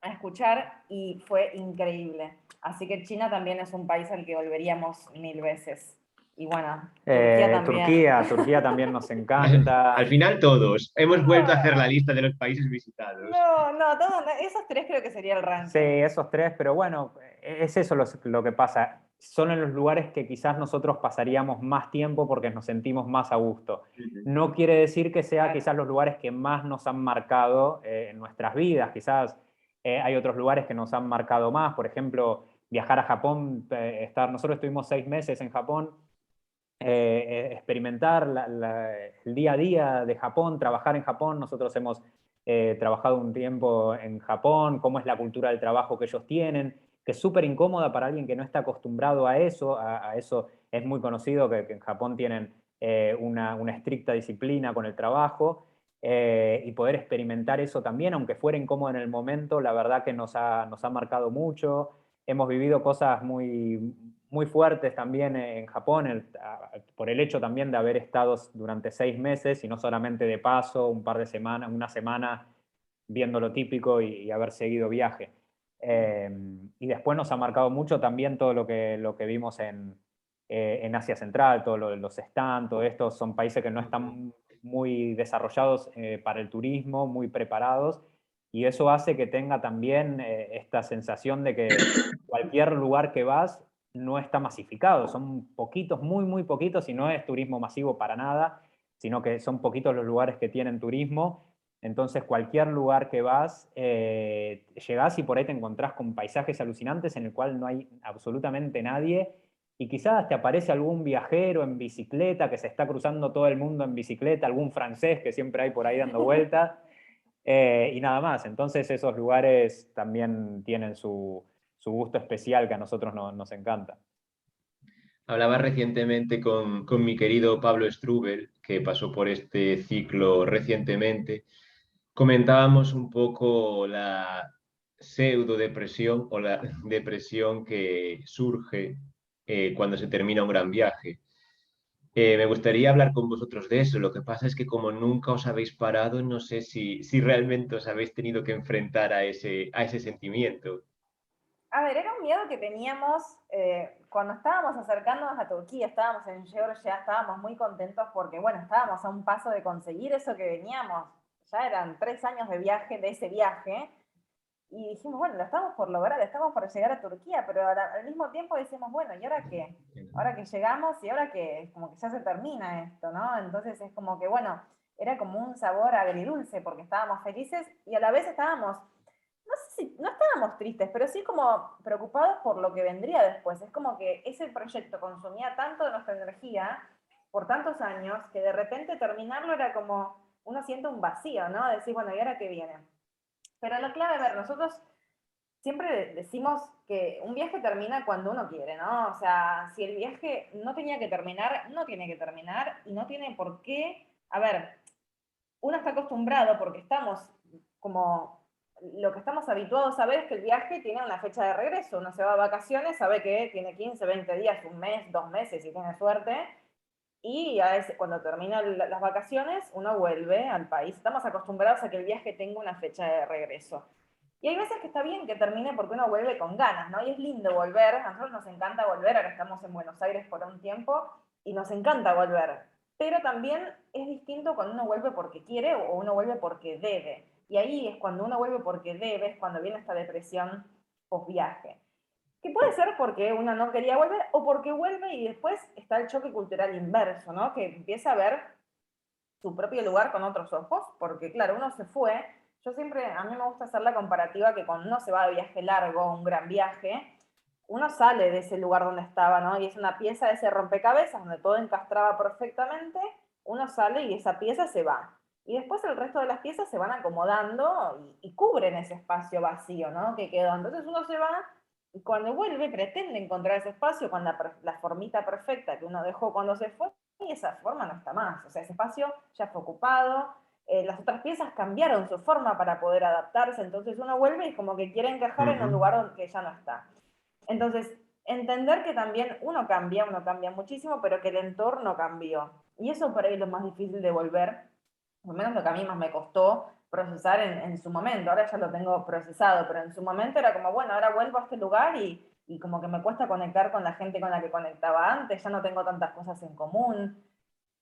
a escuchar, y fue increíble. Así que China también es un país al que volveríamos 1000 veces. Y bueno, Turquía también. Turquía también nos encanta. Al final todos. Hemos vuelto a hacer No, la lista de los países visitados. esos tres creo que sería el Sí, ranking. esos tres, pero bueno, es eso lo que pasa. Son en los lugares que quizás nosotros pasaríamos más tiempo porque nos sentimos más a gusto. No quiere decir que sea Claro. quizás los lugares que más nos han marcado en nuestras vidas. Quizás hay otros lugares que nos han marcado más. Por ejemplo, viajar a Japón, nosotros estuvimos 6 meses en Japón, experimentar el día a día de Japón, trabajar en Japón. Nosotros hemos trabajado un tiempo en Japón, cómo es la cultura del trabajo que ellos tienen, que es súper incómoda para alguien que no está acostumbrado a eso. A eso es muy conocido que en Japón tienen una estricta disciplina con el trabajo. Y poder experimentar eso también, aunque fuera incómodo en el momento, la verdad que nos ha marcado mucho. Hemos vivido cosas muy fuertes también en Japón, por el hecho también de haber estado durante 6 meses y no solamente de paso, un par de semanas, una semana viendo lo típico y haber seguido viaje. Y después nos ha marcado mucho también todo lo que vimos en Asia Central, todos los stands, todo esto, son países que no están muy desarrollados para el turismo, muy preparados, y eso hace que tenga también esta sensación de que cualquier lugar que vas no está masificado, son poquitos, muy poquitos, y no es turismo masivo para nada, sino que son poquitos los lugares que tienen turismo. Entonces cualquier lugar que vas, llegás y por ahí te encontrás con paisajes alucinantes en el cual no hay absolutamente nadie, y quizás te aparece algún viajero en bicicleta que se está cruzando todo el mundo en bicicleta, algún francés que siempre hay por ahí dando vueltas, y nada más. Entonces esos lugares también tienen su gusto especial que a nosotros nos encanta. Hablaba recientemente con mi querido Pablo Strubel, que pasó por este ciclo recientemente. Comentábamos un poco la pseudo depresión o la depresión que surge cuando se termina un gran viaje. Me gustaría hablar con vosotros de eso. Lo que pasa es que como nunca os habéis parado, no sé si realmente os habéis tenido que enfrentar a ese sentimiento. A ver, era un miedo que teníamos cuando estábamos acercándonos a Turquía, estábamos en Georgia, estábamos muy contentos porque, bueno, estábamos a un paso de conseguir eso que veníamos. Ya eran 3 años de viaje, de ese viaje, y dijimos, bueno, lo estamos por lograr, estamos por llegar a Turquía, pero al mismo tiempo decimos, bueno, ¿y ahora qué? Ahora que llegamos y ahora que como que ya se termina esto, ¿no? Entonces es como que, bueno, era como un sabor agridulce porque estábamos felices y a la vez estábamos, no sé si, no estábamos tristes, pero sí como preocupados por lo que vendría después. Es como que ese proyecto consumía tanto de nuestra energía por tantos años que de repente terminarlo era como, uno siente un vacío, ¿no? Decir, bueno, ¿y ahora qué viene? Pero la clave, a ver, nosotros siempre decimos que un viaje termina cuando uno quiere, ¿no? O sea, si el viaje no tenía que terminar, no tiene que terminar y no tiene por qué. A ver, uno está acostumbrado porque estamos como lo que estamos habituados a ver es que el viaje tiene una fecha de regreso. Uno se va a vacaciones, sabe que tiene 15, 20 días, un mes, 2 meses si tiene suerte. Y a veces, cuando terminan las vacaciones, uno vuelve al país. Estamos acostumbrados a que el viaje tenga una fecha de regreso. Y hay veces que está bien que termine porque uno vuelve con ganas, ¿no? Y es lindo volver. A nosotros nos encanta volver. Ahora estamos en Buenos Aires por un tiempo y nos encanta volver. Pero también es distinto cuando uno vuelve porque quiere o uno vuelve porque debe. Y ahí es cuando uno vuelve porque debe, es cuando viene esta depresión post viaje. Que puede ser porque uno no quería volver o porque vuelve y después está el choque cultural inverso, ¿no? Que empieza a ver su propio lugar con otros ojos, porque claro, uno se fue. Yo siempre, a mí me gusta hacer la comparativa que cuando uno se va de viaje largo, un gran viaje, uno sale de ese lugar donde estaba, ¿no? Y es una pieza de ese rompecabezas donde todo encastraba perfectamente, uno sale y esa pieza se va. Y después el resto de las piezas se van acomodando y cubren ese espacio vacío, ¿no? Que quedó. Entonces uno se va y cuando vuelve pretende encontrar ese espacio con la formita perfecta que uno dejó cuando se fue, y esa forma no está más. O sea, ese espacio ya fue ocupado, las otras piezas cambiaron su forma para poder adaptarse, entonces uno vuelve y como que quiere encajar en un lugar que ya no está. Entonces, entender que también uno cambia muchísimo, pero que el entorno cambió. Y eso por ahí es lo más difícil de volver, al menos lo que a mí más me costó procesar en su momento. Ahora ya lo tengo procesado, pero en su momento era como, bueno, ahora vuelvo a este lugar y y como que me cuesta conectar con la gente con la que conectaba antes, ya no tengo tantas cosas en común.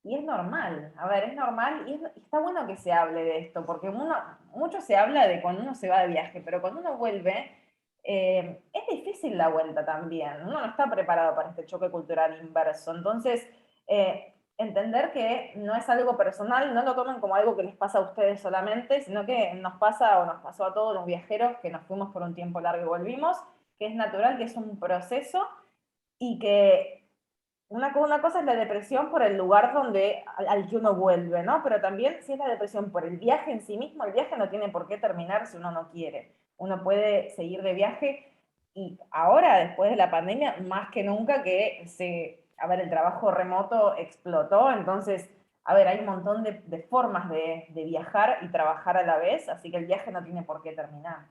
Y es normal, a ver, es normal y está bueno que se hable de esto, porque mucho se habla de cuando uno se va de viaje, pero cuando uno vuelve, es difícil la vuelta también. Uno no está preparado para este choque cultural inverso. Entonces, entender que no es algo personal, no lo tomen como algo que les pasa a ustedes solamente, sino que nos pasa o nos pasó a todos los viajeros que nos fuimos por un tiempo largo y volvimos, que es natural, que es un proceso y que una cosa es la depresión por el lugar al que uno vuelve, ¿no? Pero también si es la depresión por el viaje en sí mismo, el viaje no tiene por qué terminar si uno no quiere. Uno puede seguir de viaje y ahora, después de la pandemia, más que nunca a ver, el trabajo remoto explotó, entonces, a ver, hay un montón de formas de viajar y trabajar a la vez, así que el viaje no tiene por qué terminar.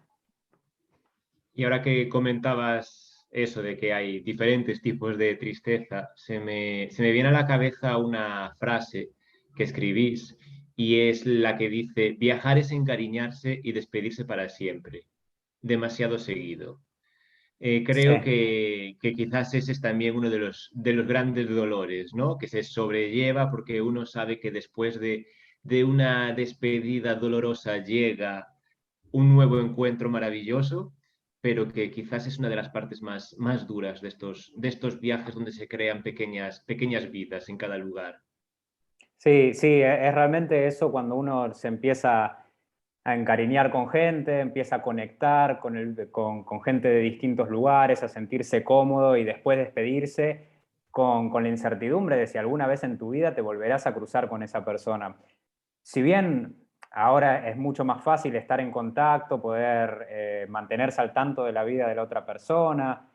Y ahora que comentabas eso de que hay diferentes tipos de tristeza, se me viene a la cabeza una frase que escribís y es la que dice, viajar es encariñarse y despedirse para siempre, demasiado seguido. Creo Sí. que quizás ese es también uno de los grandes dolores, ¿no? Que se sobrelleva porque uno sabe que después de una despedida dolorosa llega un nuevo encuentro maravilloso, pero que quizás es una de las partes más duras de estos viajes donde se crean pequeñas vidas en cada lugar. Sí, sí, es realmente eso cuando uno se empieza a encariñar con gente, empieza a conectar con gente de distintos lugares, a sentirse cómodo y después despedirse con la incertidumbre de si alguna vez en tu vida te volverás a cruzar con esa persona. Si bien ahora es mucho más fácil estar en contacto, poder mantenerse al tanto de la vida de la otra persona,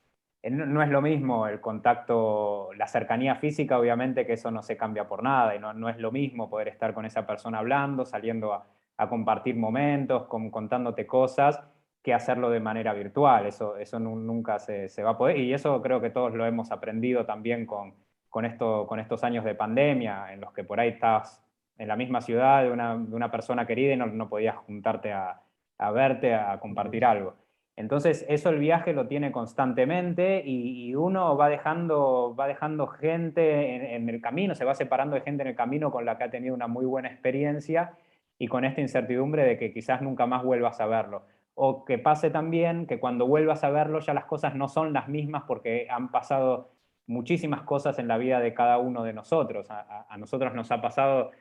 no es lo mismo el contacto, la cercanía física, obviamente que eso no se cambia por nada, y no es lo mismo poder estar con esa persona hablando, saliendo a compartir momentos, contándote cosas, que hacerlo de manera virtual. Eso nunca se va a poder, y eso creo que todos lo hemos aprendido también con estos años de pandemia, en los que por ahí estás en la misma ciudad de una persona querida y no podías juntarte a verte, a compartir algo. Entonces, eso el viaje lo tiene constantemente y uno va dejando gente en el camino, se va separando de gente en el camino con la que ha tenido una muy buena experiencia y con esta incertidumbre de que quizás nunca más vuelvas a verlo. O que pase también que cuando vuelvas a verlo ya las cosas no son las mismas porque han pasado muchísimas cosas en la vida de cada uno de nosotros. A nosotros nos ha pasado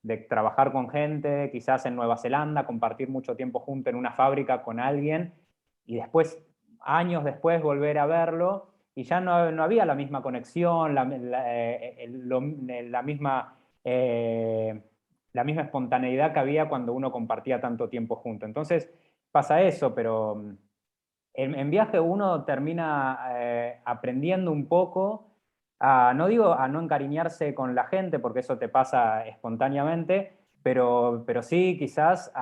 de trabajar con gente, quizás en Nueva Zelanda, compartir mucho tiempo junto en una fábrica con alguien y después, años después, volver a verlo y ya no había la misma conexión, la misma espontaneidad que había cuando uno compartía tanto tiempo junto. Entonces pasa eso, pero en viaje uno termina aprendiendo un poco no digo a no encariñarse con la gente, porque eso te pasa espontáneamente, pero sí quizás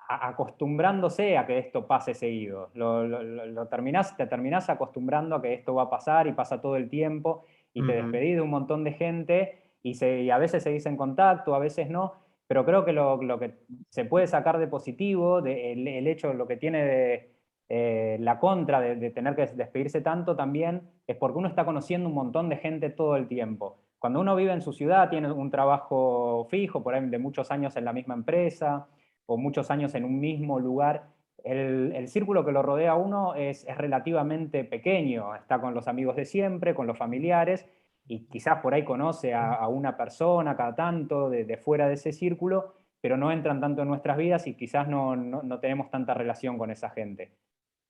acostumbrándose a que esto pase seguido. Te terminás acostumbrando a que esto va a pasar y pasa todo el tiempo y te Ujú. despedís de un montón de gente y a veces seguís en contacto, a veces no, pero creo que lo que se puede sacar de positivo, el hecho, lo que tiene la contra de tener que despedirse tanto también es porque uno está conociendo un montón de gente todo el tiempo. Cuando uno vive en su ciudad, tiene un trabajo fijo, por ahí de muchos años en la misma empresa o muchos años en un mismo lugar, el círculo que lo rodea a uno es relativamente pequeño. Está con los amigos de siempre, con los familiares, y quizás por ahí conoce a una persona cada tanto de fuera de ese círculo, pero no entran tanto en nuestras vidas y quizás no tenemos tanta relación con esa gente.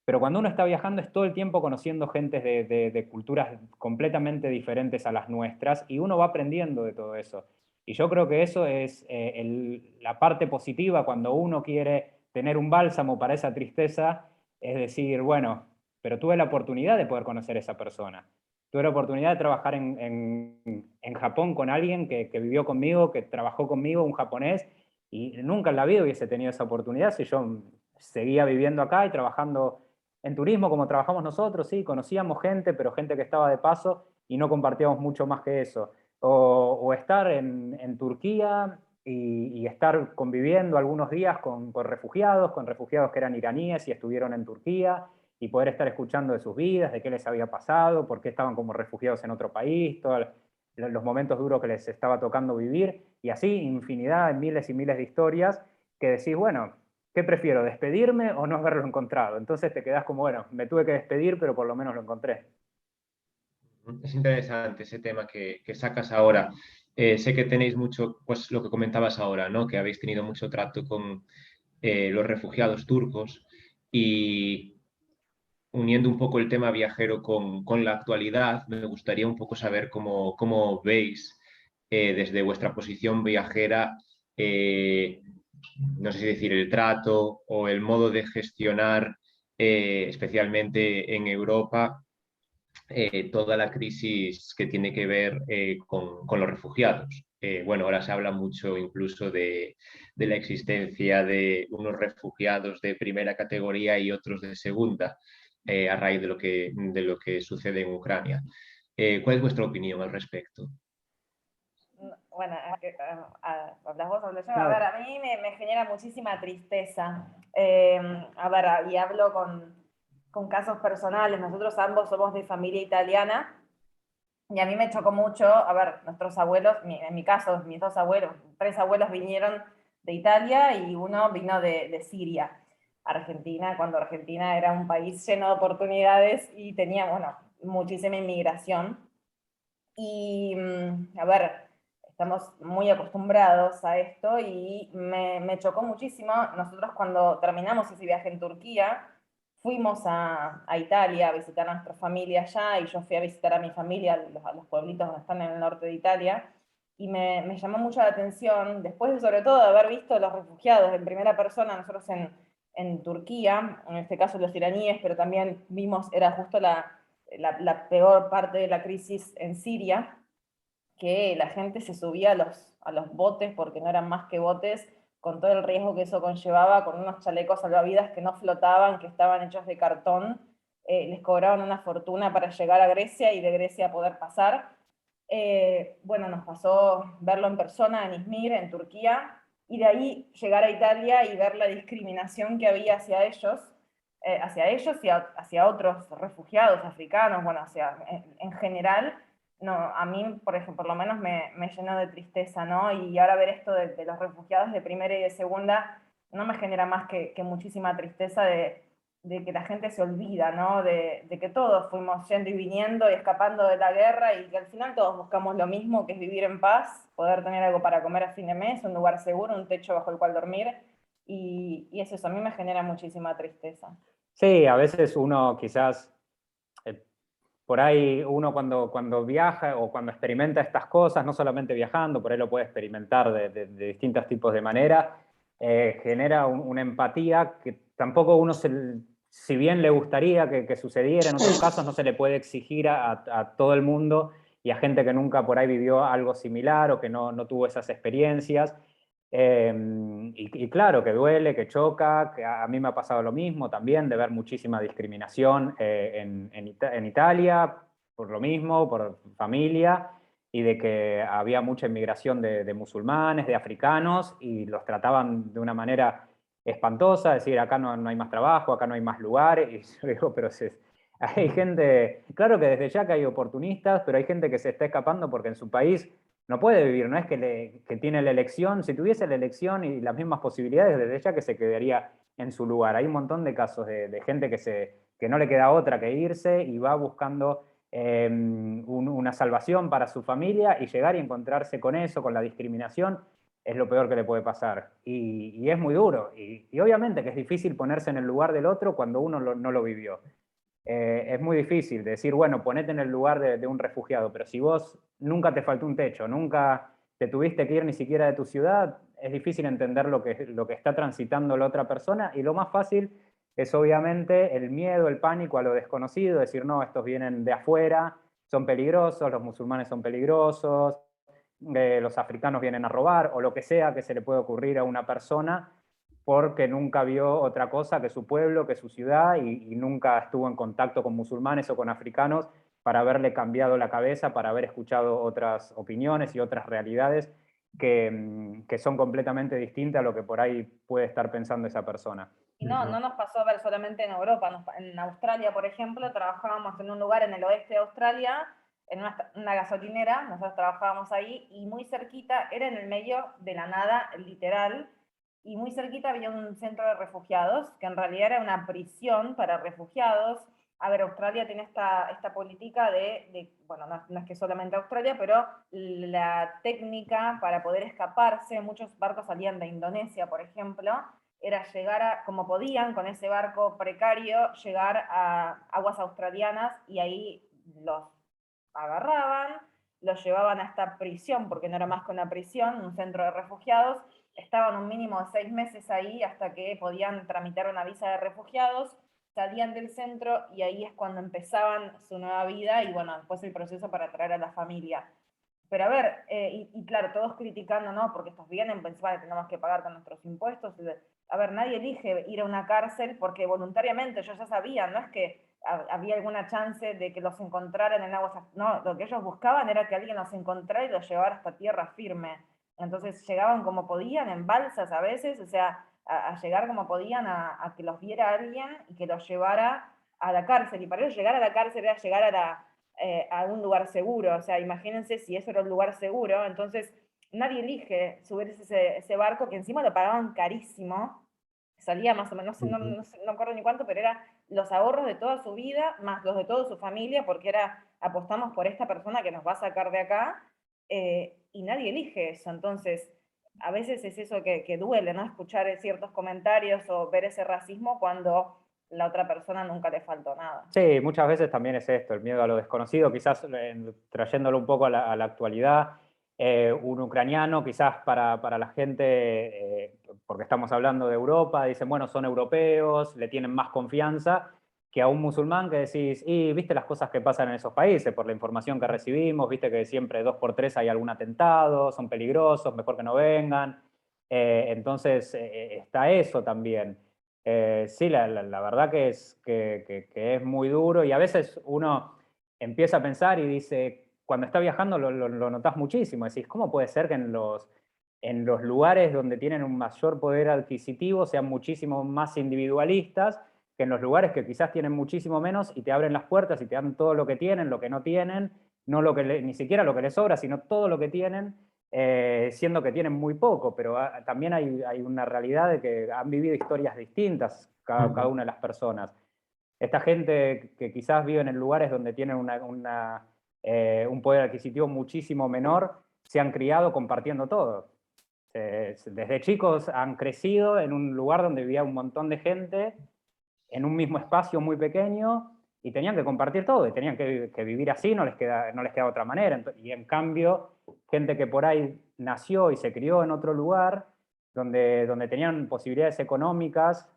Pero cuando uno está viajando es todo el tiempo conociendo gentes de culturas completamente diferentes a las nuestras y uno va aprendiendo de todo eso. Y yo creo que eso es la parte positiva cuando uno quiere tener un bálsamo para esa tristeza, es decir, bueno, pero tuve la oportunidad de poder conocer a esa persona. Tuve la oportunidad de trabajar en Japón con alguien que vivió conmigo, que trabajó conmigo, un japonés, y nunca en la vida hubiese tenido esa oportunidad si yo seguía viviendo acá y trabajando en turismo como trabajamos nosotros, sí, conocíamos gente, pero gente que estaba de paso y no compartíamos mucho más que eso. O estar en Turquía y estar conviviendo algunos días con refugiados que eran iraníes y estuvieron en Turquía y poder estar escuchando de sus vidas, de qué les había pasado, por qué estaban como refugiados en otro país, todos los momentos duros que les estaba tocando vivir, y así infinidad, miles y miles de historias que decís, bueno, ¿qué prefiero, despedirme o no haberlo encontrado? Entonces te quedás como, bueno, me tuve que despedir, pero por lo menos lo encontré. Es interesante ese tema que sacas ahora. Sé que tenéis mucho, pues lo que comentabas ahora, ¿no? Que habéis tenido mucho trato con los refugiados turcos y uniendo un poco el tema viajero con la actualidad, me gustaría un poco saber cómo veis desde vuestra posición viajera, eh, no sé si decir el trato o el modo de gestionar, especialmente en Europa, toda la crisis que tiene que ver con los refugiados. Bueno, ahora se habla mucho incluso de la existencia de unos refugiados de primera categoría y otros de segunda, a raíz de lo que sucede en Ucrania. ¿Cuál es vuestra opinión al respecto? Bueno, hablas vos, hablo yo. A Nada. ver, a mí me genera muchísima tristeza. A ver, y hablo con casos personales. Nosotros ambos somos de familia italiana y a mí me chocó mucho, a ver, nuestros abuelos, en mi caso, mis dos abuelos, tres abuelos vinieron de Italia y uno vino de Siria, Argentina, cuando Argentina era un país lleno de oportunidades y tenía, bueno, muchísima inmigración. Y, a ver, estamos muy acostumbrados a esto y me chocó muchísimo. Nosotros cuando terminamos ese viaje en Turquía, fuimos a Italia a visitar a nuestra familia allá y yo fui a visitar a mi familia a los pueblitos que están en el norte de Italia y me llamó mucho la atención, después de sobre todo de haber visto los refugiados en primera persona, nosotros en Turquía, en este caso los iraníes, pero también vimos, era justo la peor parte de la crisis en Siria, que la gente se subía a los botes, porque no eran más que botes, con todo el riesgo que eso conllevaba, con unos chalecos salvavidas que no flotaban, que estaban hechos de cartón, les cobraban una fortuna para llegar a Grecia y de Grecia poder pasar. Bueno, nos pasó verlo en persona en Izmir, en Turquía, y de ahí llegar a Italia y ver la discriminación que había hacia ellos y hacia otros refugiados africanos, bueno, en general, no, a mí, por ejemplo, por lo menos me llenó de tristeza, ¿no? Y ahora ver esto de los refugiados de primera y de segunda no me genera más que muchísima tristeza de que la gente se olvida, ¿no? De que todos fuimos yendo y viniendo y escapando de la guerra y que al final todos buscamos lo mismo, que es vivir en paz, poder tener algo para comer a fin de mes, un lugar seguro, un techo bajo el cual dormir. Y eso a mí me genera muchísima tristeza. Sí, a veces uno quizás, por ahí uno cuando viaja o cuando experimenta estas cosas, no solamente viajando, por ahí lo puede experimentar de distintos tipos de manera, genera una empatía que tampoco uno, si bien le gustaría que sucediera, en otros casos no se le puede exigir a todo el mundo y a gente que nunca por ahí vivió algo similar o que no tuvo esas experiencias. Y claro, que duele, que choca, que a mí me ha pasado lo mismo también, de ver muchísima discriminación en Italia, por lo mismo, por familia, y de que había mucha inmigración de musulmanes, de africanos, y los trataban de una manera espantosa, es decir, acá no hay más trabajo, acá no hay más lugares, y yo digo, pero hay gente, claro que desde ya que hay oportunistas, pero hay gente que se está escapando porque en su país no puede vivir, no es que tiene la elección, si tuviese la elección y las mismas posibilidades, desde ya que se quedaría en su lugar. Hay un montón de casos de gente que no le queda otra que irse y va buscando una salvación para su familia y llegar y encontrarse con eso, con la discriminación, es lo peor que le puede pasar. Y es muy duro. Y obviamente que es difícil ponerse en el lugar del otro cuando uno no lo vivió. Es muy difícil decir, bueno, ponete en el lugar de un refugiado, pero si vos nunca te faltó un techo, nunca te tuviste que ir ni siquiera de tu ciudad, es difícil entender lo que está transitando la otra persona y lo más fácil es obviamente el miedo, el pánico a lo desconocido, decir, no, estos vienen de afuera, son peligrosos, los musulmanes son peligrosos, los africanos vienen a robar o lo que sea que se le puede ocurrir a una persona porque nunca vio otra cosa que su pueblo, que su ciudad, y nunca estuvo en contacto con musulmanes o con africanos para haberle cambiado la cabeza, para haber escuchado otras opiniones y otras realidades. que son completamente distintas a lo que por ahí puede estar pensando esa persona. Y no nos pasó a ver solamente en Europa. En Australia, por ejemplo, trabajábamos en un lugar en el oeste de Australia, en una gasolinera, nosotros trabajábamos ahí, y muy cerquita, era en el medio de la nada, literal, y muy cerquita había un centro de refugiados, que en realidad era una prisión para refugiados. A ver, Australia tiene esta política bueno, no es que solamente Australia, pero la técnica para poder escaparse, muchos barcos salían de Indonesia, por ejemplo, era llegar como podían, con ese barco precario, llegar a aguas australianas, y ahí los agarraban, los llevaban a esta prisión, porque no era más que una prisión, un centro de refugiados, estaban un mínimo de 6 meses ahí hasta que podían tramitar una visa de refugiados, salían del centro y ahí es cuando empezaban su nueva vida y bueno, después el proceso para traer a la familia. Pero a ver, y claro, todos criticando, ¿no? Porque estos vienen, pensaban que tenemos que pagar con nuestros impuestos. A ver, nadie elige ir a una cárcel porque voluntariamente ellos ya sabían, no es que había alguna chance de que los encontraran en aguas, no, lo que ellos buscaban era que alguien los encontrara y los llevara hasta tierra firme. Entonces llegaban como podían, en balsas a veces, o sea, a llegar como podían a que los viera alguien y que los llevara a la cárcel. Y para ellos llegar a la cárcel era llegar a un lugar seguro. O sea, imagínense si eso era un lugar seguro, entonces nadie elige subirse ese barco, que encima lo pagaban carísimo, salía más o menos, no me acuerdo ni cuánto, pero era los ahorros de toda su vida, más los de toda su familia, porque apostamos por esta persona que nos va a sacar de acá, y nadie elige eso. Entonces, a veces es eso que duele, ¿no? Escuchar ciertos comentarios o ver ese racismo cuando la otra persona nunca le faltó nada. Sí, muchas veces también es esto, el miedo a lo desconocido, quizás trayéndolo un poco a la actualidad, un ucraniano quizás para la gente, porque estamos hablando de Europa, dicen, bueno, son europeos, le tienen más confianza que a un musulmán que decís, y viste las cosas que pasan en esos países, por la información que recibimos, viste que siempre 2 por 3 hay algún atentado, son peligrosos, mejor que no vengan. Entonces está eso también. Sí, la verdad que es muy duro, y a veces uno empieza a pensar y dice, cuando está viajando lo notás muchísimo, decís, ¿cómo puede ser que en los lugares donde tienen un mayor poder adquisitivo sean muchísimo más individualistas que en los lugares que quizás tienen muchísimo menos y te abren las puertas y te dan todo lo que tienen, lo que no tienen, no ni siquiera lo que les sobra, sino todo lo que tienen? Siendo que tienen muy poco, pero también hay una realidad de que han vivido historias distintas cada una de las personas. Esta gente que quizás viven en lugares donde tienen un poder adquisitivo muchísimo menor, se han criado compartiendo todo. Desde chicos han crecido en un lugar donde vivía un montón de gente, en un mismo espacio muy pequeño, y tenían que compartir todo, y tenían que vivir así, no les queda otra manera. Y en cambio, gente que por ahí nació y se crió en otro lugar, donde tenían posibilidades económicas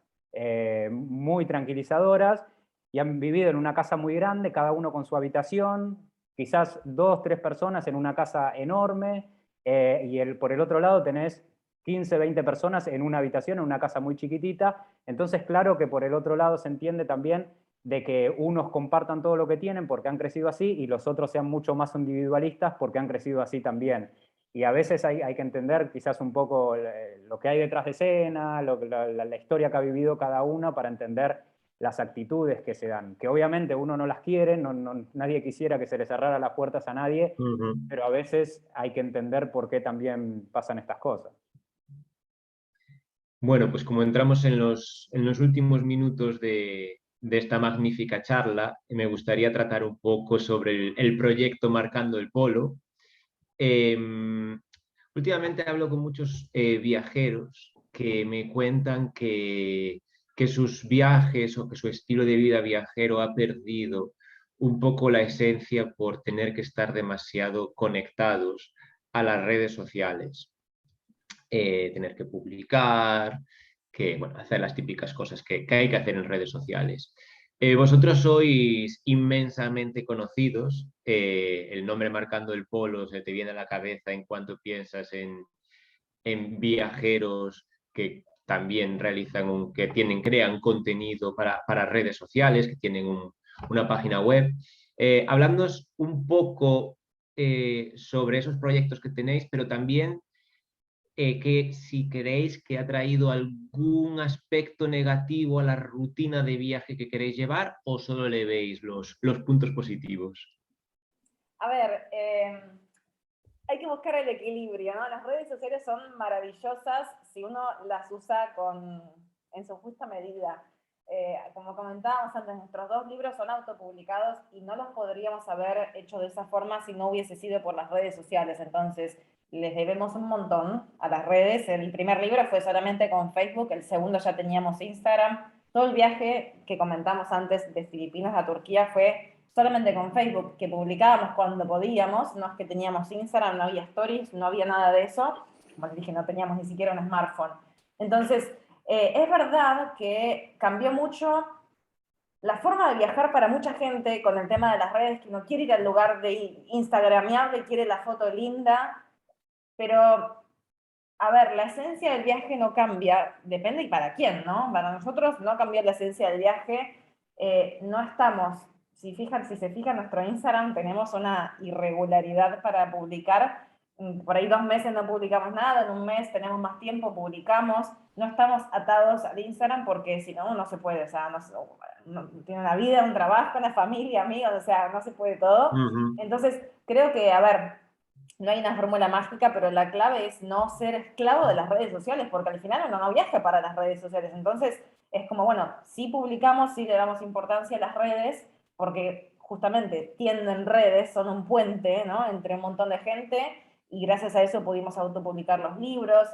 muy tranquilizadoras, y han vivido en una casa muy grande, cada uno con su habitación, quizás 2, 3 personas en una casa enorme, y por el otro lado tenés 15, 20 personas en una habitación, en una casa muy chiquitita. Entonces, claro que por el otro lado se entiende también de que unos compartan todo lo que tienen porque han crecido así, y los otros sean mucho más individualistas porque han crecido así también. Y a veces hay que entender quizás un poco lo que hay detrás de escena, la historia que ha vivido cada uno, para entender las actitudes que se dan, que obviamente uno no las quiere, nadie quisiera que se le cerrara las puertas a nadie, pero a veces hay que entender por qué también pasan estas cosas. Bueno, pues como entramos en los últimos minutos de esta magnífica charla, me gustaría tratar un poco sobre el proyecto Marcando el Polo. Últimamente hablo con muchos viajeros que me cuentan que sus viajes o que su estilo de vida viajero ha perdido un poco la esencia por tener que estar demasiado conectados a las redes sociales. Tener que publicar, hacer las típicas cosas que hay que hacer en redes sociales. Vosotros sois inmensamente conocidos, el nombre Marcando el Polo se te viene a la cabeza en cuanto piensas en viajeros que también crean contenido para redes sociales, que tienen una página web. Hablándonos un poco sobre esos proyectos que tenéis, pero también que si creéis que ha traído algún aspecto negativo a la rutina de viaje que queréis llevar o solo le veis los puntos positivos. A ver, hay que buscar el equilibrio, ¿no? Las redes sociales son maravillosas si uno las usa en su justa medida. Como comentábamos antes, nuestros 2 libros son autopublicados y no los podríamos haber hecho de esa forma si no hubiese sido por las redes sociales. Entonces, les debemos un montón a las redes. El primer libro fue solamente con Facebook, el segundo ya teníamos Instagram. Todo el viaje que comentamos antes de Filipinas a Turquía fue solamente con Facebook, que publicábamos cuando podíamos, no es que teníamos Instagram, no había stories, no había nada de eso, como les dije, no teníamos ni siquiera un smartphone. Entonces, es verdad que cambió mucho la forma de viajar para mucha gente con el tema de las redes, que no quiere ir al lugar de instagramiable, quiere la foto linda, pero, a ver, la esencia del viaje no cambia, depende y para quién, ¿no? Para nosotros no cambió la esencia del viaje, no estamos, si se fijan nuestro Instagram, tenemos una irregularidad para publicar, por ahí 2 meses no publicamos nada, en un mes tenemos más tiempo, publicamos, no estamos atados al Instagram porque si no, no se puede, o sea, no, tiene una vida, un trabajo, una familia, amigos, o sea, no se puede todo. Entonces, creo que, a ver, no hay una fórmula mágica, pero la clave es no ser esclavo de las redes sociales, porque al final uno no viaja para las redes sociales. Entonces, es como, bueno, sí publicamos, sí le damos importancia a las redes, porque justamente tienden redes, son un puente, ¿no?, entre un montón de gente, y gracias a eso pudimos autopublicar los libros,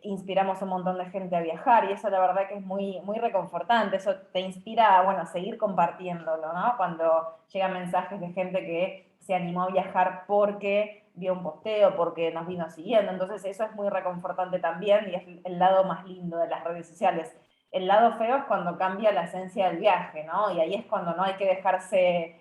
inspiramos a un montón de gente a viajar, y eso la verdad que es muy, muy reconfortante, eso te inspira a, bueno, seguir compartiéndolo, ¿no? Cuando llegan mensajes de gente que se animó a viajar porque vio un posteo, porque nos vino siguiendo, entonces eso es muy reconfortante también, y es el lado más lindo de las redes sociales. El lado feo es cuando cambia la esencia del viaje, ¿no? Y ahí es cuando no hay que dejarse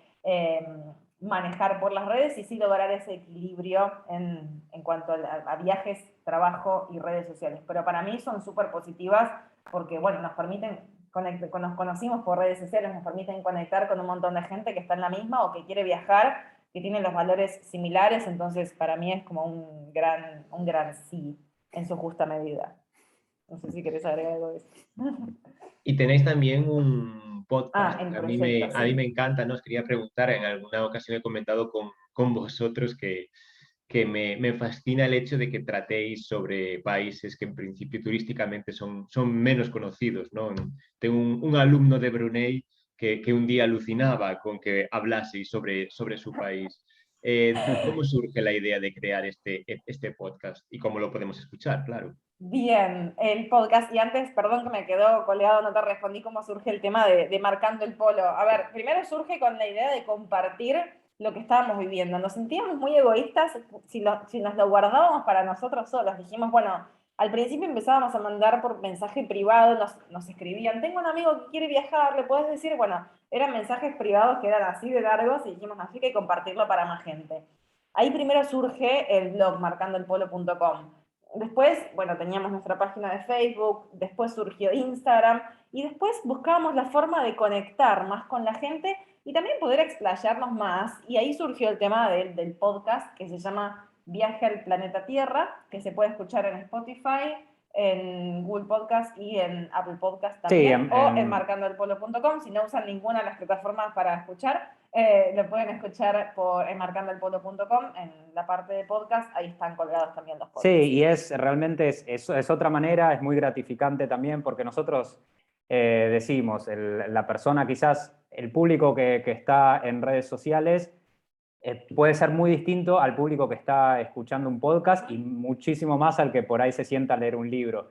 manejar por las redes y sí lograr ese equilibrio en cuanto a viajes, trabajo y redes sociales. Pero para mí son súper positivas porque, bueno, nos permiten, nos conocimos por redes sociales, nos permiten conectar con un montón de gente que está en la misma o que quiere viajar, que tiene los valores similares, entonces para mí es como un gran sí en su justa medida. No sé si querés agregar algo de eso. Y tenéis también un podcast En que proyecto, a mí sí. me encanta, ¿no? Os quería preguntar, en alguna ocasión he comentado con vosotros que me fascina el hecho de que tratéis sobre países que en principio turísticamente son menos conocidos, ¿no? Tengo un alumno de Brunei que un día alucinaba con que hablaseis sobre su país. ¿Cómo surge la idea de crear este podcast y cómo lo podemos escuchar? Claro. Bien, el podcast, y antes, perdón que me quedó colgado, no te respondí cómo surge el tema de Marcando el Polo. A ver, primero surge con la idea de compartir lo que estábamos viviendo. Nos sentíamos muy egoístas si nos lo guardábamos para nosotros solos. Dijimos, bueno, al principio empezábamos a mandar por mensaje privado, nos escribían, tengo un amigo que quiere viajar, ¿le puedes decir? Bueno, eran mensajes privados que eran así de largos y dijimos, así que compartirlo para más gente. Ahí primero surge el blog marcandoelpolo.com. Después, bueno, teníamos nuestra página de Facebook, después surgió Instagram y después buscábamos la forma de conectar más con la gente y también poder explayarnos más. Y ahí surgió el tema del podcast que se llama Viaje al Planeta Tierra, que se puede escuchar en Spotify, en Google Podcast y en Apple Podcast también, Sí, o en marcandoelpolo.com. Si no usan ninguna de las plataformas para escuchar, lo pueden escuchar en marcandoelpolo.com, en la parte de podcast, ahí están colgados también los sí, podcasts. y realmente es otra manera, es muy gratificante también, porque nosotros decimos, la persona quizás, el público que está en redes sociales puede ser muy distinto al público que está escuchando un podcast y muchísimo más al que por ahí se sienta a leer un libro.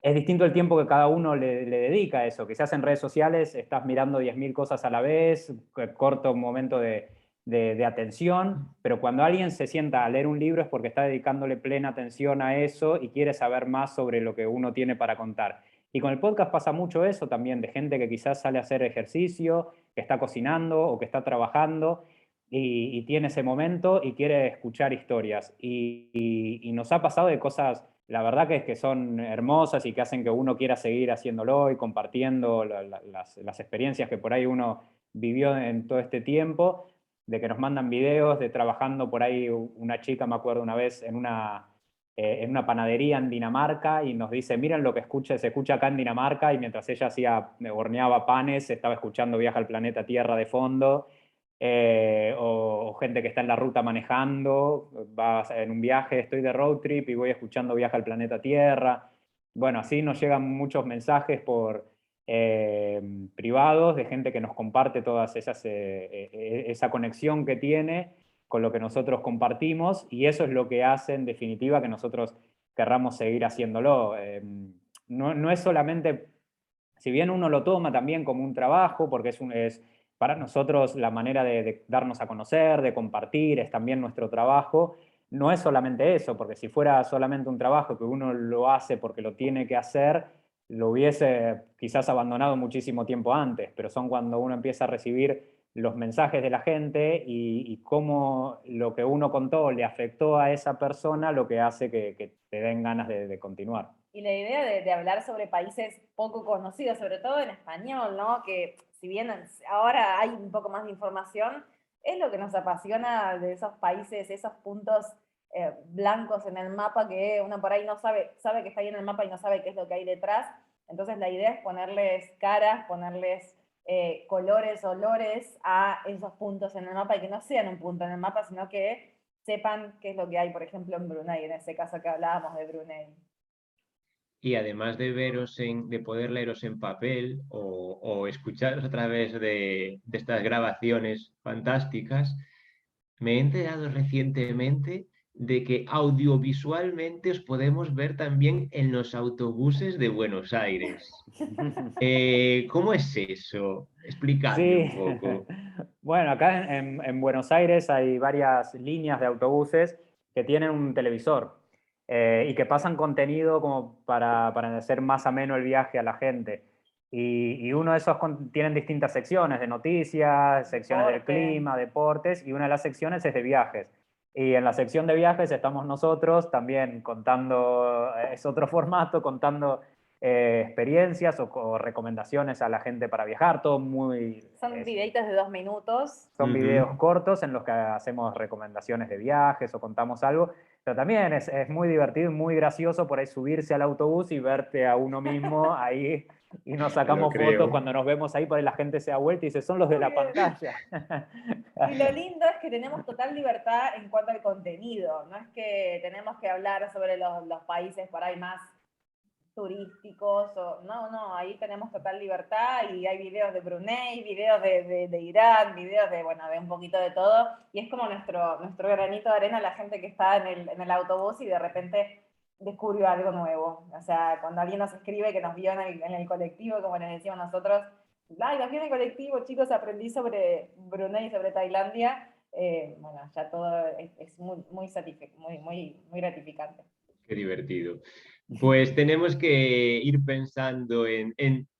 Es distinto el tiempo que cada uno le dedica a eso. Quizás en redes sociales estás mirando 10.000 cosas a la vez, corto un momento de atención, pero cuando alguien se sienta a leer un libro es porque está dedicándole plena atención a eso y quiere saber más sobre lo que uno tiene para contar. Y con el podcast pasa mucho eso también, de gente que quizás sale a hacer ejercicio, que está cocinando o que está trabajando y tiene ese momento y quiere escuchar historias. Y nos ha pasado de cosas, la verdad que son hermosas y que hacen que uno quiera seguir haciéndolo y compartiendo las experiencias que por ahí uno vivió en todo este tiempo, de que nos mandan videos de trabajando por ahí. Una chica, me acuerdo una vez, en una en una panadería en Dinamarca y nos dice, miren lo que se escucha acá en Dinamarca, y mientras ella horneaba panes, estaba escuchando Viaje al planeta Tierra de fondo. O gente que está en la ruta manejando, va en un viaje, estoy de road trip y voy escuchando Viaje al planeta Tierra. Bueno, así nos llegan muchos mensajes por privados de gente que nos comparte todas esa conexión que tiene con lo que nosotros compartimos, y eso es lo que hace en definitiva que nosotros querramos seguir haciéndolo. No es solamente, si bien uno lo toma también como un trabajo, porque es para nosotros la manera de darnos a conocer, de compartir, es también nuestro trabajo. No es solamente eso, porque si fuera solamente un trabajo que uno lo hace porque lo tiene que hacer, lo hubiese quizás abandonado muchísimo tiempo antes, pero son cuando uno empieza a recibir los mensajes de la gente y cómo lo que uno contó le afectó a esa persona, lo que hace que te den ganas de continuar. Y la idea de hablar sobre países poco conocidos, sobre todo en español, ¿no? Que si bien ahora hay un poco más de información, es lo que nos apasiona de esos países, esos puntos blancos en el mapa que uno por ahí no sabe que está ahí en el mapa y no sabe qué es lo que hay detrás. Entonces la idea es ponerles caras, ponerles colores, olores a esos puntos en el mapa, y que no sean un punto en el mapa, sino que sepan qué es lo que hay, por ejemplo, en Brunei, en ese caso que hablábamos de Brunei. Y además de de poder leeros en papel o escucharos a través de estas grabaciones fantásticas, me he enterado recientemente de que audiovisualmente os podemos ver también en los autobuses de Buenos Aires. ¿Cómo es eso? Explicadme un Sí, poco. bueno, acá en Buenos Aires hay varias líneas de autobuses que tienen un televisor y que pasan contenido como para hacer más ameno el viaje a la gente. Y uno de esos tienen distintas secciones de noticias, secciones del Deporte. clima, deportes, y una de las secciones es de viajes. Y en la sección de viajes estamos nosotros también contando, es otro formato, contando experiencias o recomendaciones a la gente para viajar, todo muy... Son videitos de 2 minutos. Son videos Ujú. cortos en los que hacemos recomendaciones de viajes o contamos algo, pero también es muy divertido y muy gracioso por ahí subirse al autobús y verte a uno mismo ahí, y nos Me lo sacamos fotos creo. cuando nos vemos ahí, por ahí la gente se da vuelta y dice, son los de Muy la bien. pantalla. Y lo lindo es que tenemos total libertad en cuanto al contenido. No es que tenemos que hablar sobre los países por ahí más turísticos, no, ahí tenemos total libertad, y hay videos de Brunei, videos de Irán, videos bueno, de un poquito de todo, y es como nuestro granito de arena, la gente que está en el autobús y de repente descubrió algo nuevo. O sea, cuando alguien nos escribe que nos vio en el colectivo, como les decimos nosotros, ay, nos vio en el colectivo, chicos, aprendí sobre Brunei, sobre Tailandia, bueno, ya todo es muy gratificante. Qué divertido. Pues tenemos que ir pensando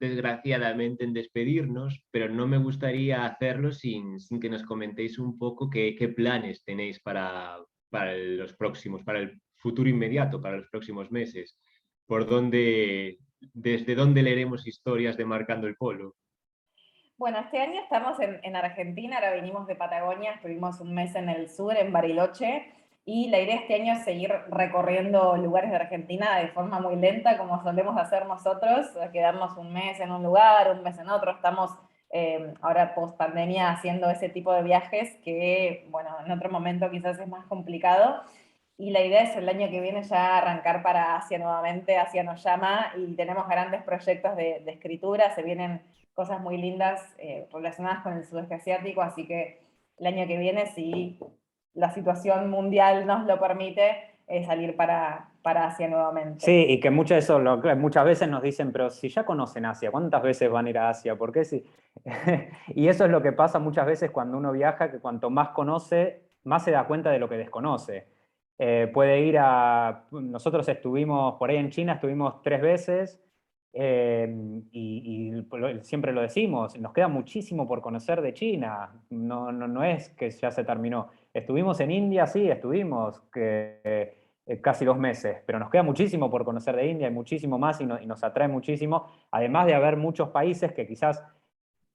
desgraciadamente, en despedirnos, pero no me gustaría hacerlo sin que nos comentéis un poco qué planes tenéis para los próximos, para el futuro inmediato, para los próximos meses. ¿Desde dónde leeremos historias de Marcando el Polo? Bueno, este año estamos en Argentina, ahora vinimos de Patagonia, estuvimos un mes en el sur, en Bariloche, y la idea este año es seguir recorriendo lugares de Argentina de forma muy lenta, como solemos hacer nosotros, quedarnos un mes en un lugar, un mes en otro. Estamos ahora post pandemia haciendo ese tipo de viajes que, bueno, en otro momento quizás es más complicado. Y la idea es el año que viene ya arrancar para Asia nuevamente. Asia nos llama y tenemos grandes proyectos de escritura, se vienen cosas muy lindas relacionadas con el sudeste asiático, así que el año que viene, si la situación mundial nos lo permite, salir para Asia nuevamente. Sí, y que muchas veces nos dicen, pero si ya conocen Asia, ¿cuántas veces van a ir a Asia? ¿Por qué sí? Y eso es lo que pasa muchas veces cuando uno viaja, que cuanto más conoce, más se da cuenta de lo que desconoce. Puede ir nosotros estuvimos por ahí en China, estuvimos 3 veces, y siempre lo decimos, nos queda muchísimo por conocer de China, no es que ya se terminó. Estuvimos en India, sí, estuvimos casi 2 meses, pero nos queda muchísimo por conocer de India, y muchísimo más, y nos atrae muchísimo, además de haber muchos países que quizás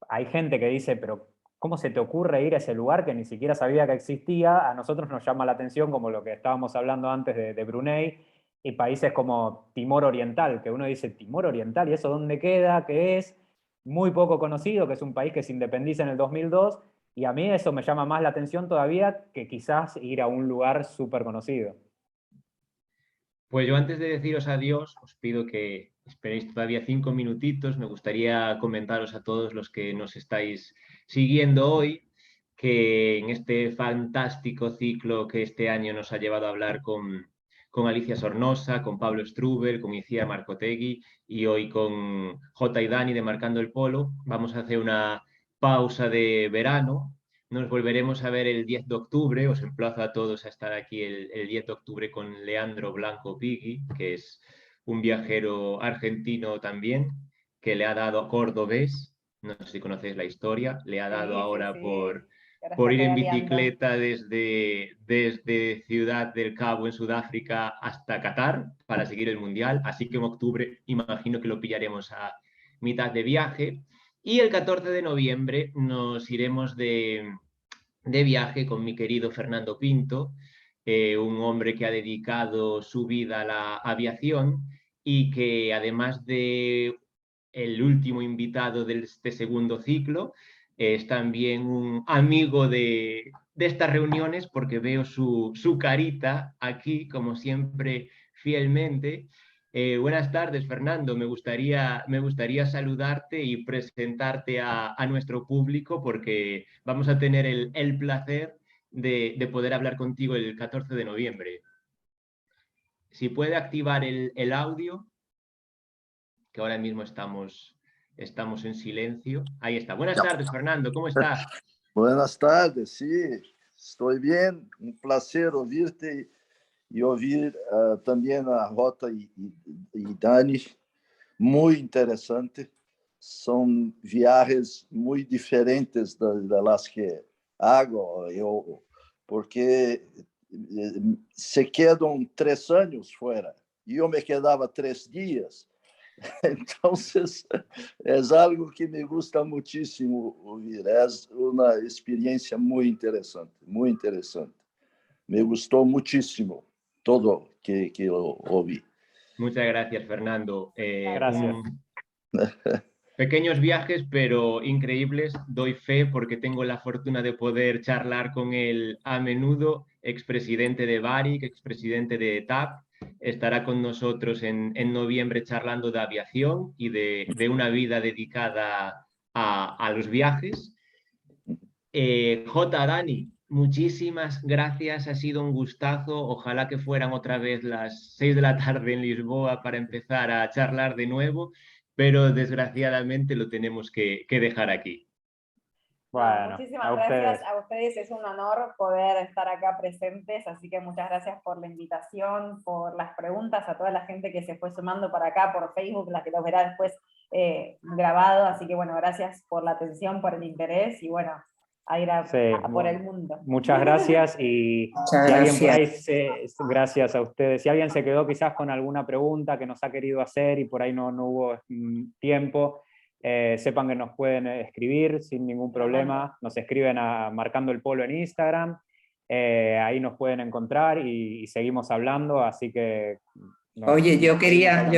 hay gente que dice, pero ¿cómo se te ocurre ir a ese lugar que ni siquiera sabía que existía? A nosotros nos llama la atención, como lo que estábamos hablando antes de Brunei, y países como Timor Oriental, que uno dice, Timor Oriental, ¿y eso dónde queda? ¿Qué es? Muy poco conocido, que es un país que se independiza en el 2002, y a mí eso me llama más la atención todavía que quizás ir a un lugar súper conocido. Pues yo antes de deciros adiós, os pido que esperéis todavía 5 minutitos. Me gustaría comentaros a todos los que nos estáis siguiendo hoy que en este fantástico ciclo que este año nos ha llevado a hablar con Alicia Sornosa, con Pablo Strubel, con Icía Marcotegui y hoy con J. y Dani de Marcando el Polo, vamos a hacer una pausa de verano. Nos volveremos a ver el 10 de octubre. Os emplazo a todos a estar aquí el 10 de octubre con Leandro Blanco Pigui, que es un viajero argentino también, que le ha dado cordobés, no sé si conocéis la historia, le ha dado ahora por ir en bicicleta desde Ciudad del Cabo en Sudáfrica hasta Qatar para seguir el Mundial. Así que en octubre imagino que lo pillaremos a mitad de viaje. Y el 14 de noviembre nos iremos de viaje con mi querido Fernando Pinto, un hombre que ha dedicado su vida a la aviación y que además de el último invitado de este segundo ciclo, es también un amigo de estas reuniones porque veo su carita aquí, como siempre, fielmente. Buenas tardes, Fernando. Me gustaría saludarte y presentarte a nuestro público porque vamos a tener el placer de poder hablar contigo el 14 de noviembre. Si puede activar el audio, que ahora mismo estamos en silencio. Ahí está. Buenas tardes, Fernando. ¿Cómo estás? Buenas tardes, sí. Estoy bien. Un placer oírte y oír también a Jota y Dani. Muy interesante. Son viajes muy diferentes de las que hago yo, porque se quedan 3 años fuera. Yo me quedaba 3 días. Entonces, es algo que me gusta muchísimo oír. Es una experiencia muy interesante, muy interesante. Me gustó muchísimo todo que oí. Muchas gracias, Fernando. Gracias. Pequeños viajes, pero increíbles. Doy fe porque tengo la fortuna de poder charlar con él a menudo, expresidente de Varig, expresidente de TAP. Estará con nosotros en noviembre charlando de aviación y de una vida dedicada a los viajes. J. Dani, muchísimas gracias, ha sido un gustazo. Ojalá que fueran otra vez las 6 de la tarde en Lisboa para empezar a charlar de nuevo, pero desgraciadamente lo tenemos que dejar aquí. Bueno, muchísimas gracias a ustedes, es un honor poder estar acá presentes, así que muchas gracias por la invitación, por las preguntas, a toda la gente que se fue sumando para acá por Facebook, la que los verá después grabado, así que bueno, gracias por la atención, por el interés, y bueno, a ir a por el mundo. Muchas gracias, y si alguien por ahí gracias a ustedes. Si alguien se quedó quizás con alguna pregunta que nos ha querido hacer y por ahí no hubo tiempo, sepan que nos pueden escribir sin ningún problema. Nos escriben a Marcando el Polo en Instagram, ahí nos pueden encontrar y seguimos hablando, así que... Oye, yo quería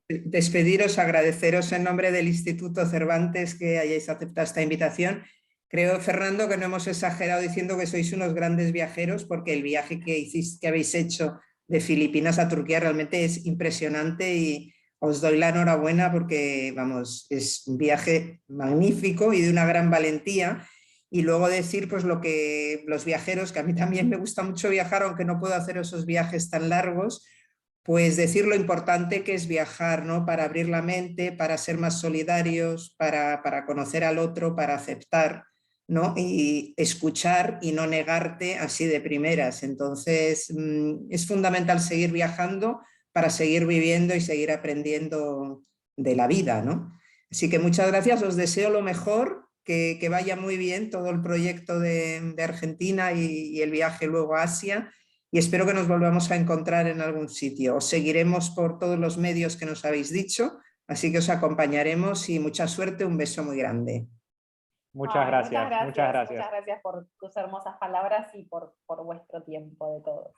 despediros, agradeceros en nombre del Instituto Cervantes que hayáis aceptado esta invitación. Creo, Fernando, que no hemos exagerado diciendo que sois unos grandes viajeros, porque el viaje que habéis hecho de Filipinas a Turquía realmente es impresionante y os doy la enhorabuena porque, vamos, es un viaje magnífico y de una gran valentía. Y luego decir pues lo que los viajeros, que a mí también me gusta mucho viajar, aunque no puedo hacer esos viajes tan largos, pues decir lo importante que es viajar, ¿no? Para abrir la mente, para ser más solidarios, para conocer al otro, para aceptar, ¿no? Y escuchar y no negarte así de primeras. Entonces, es fundamental seguir viajando para seguir viviendo y seguir aprendiendo de la vida, ¿no? Así que muchas gracias, os deseo lo mejor, que vaya muy bien todo el proyecto de Argentina y el viaje luego a Asia, y espero que nos volvamos a encontrar en algún sitio. Os seguiremos por todos los medios que nos habéis dicho, así que os acompañaremos y mucha suerte, un beso muy grande. Muchas gracias. Muchas gracias por tus hermosas palabras y por vuestro tiempo de todos.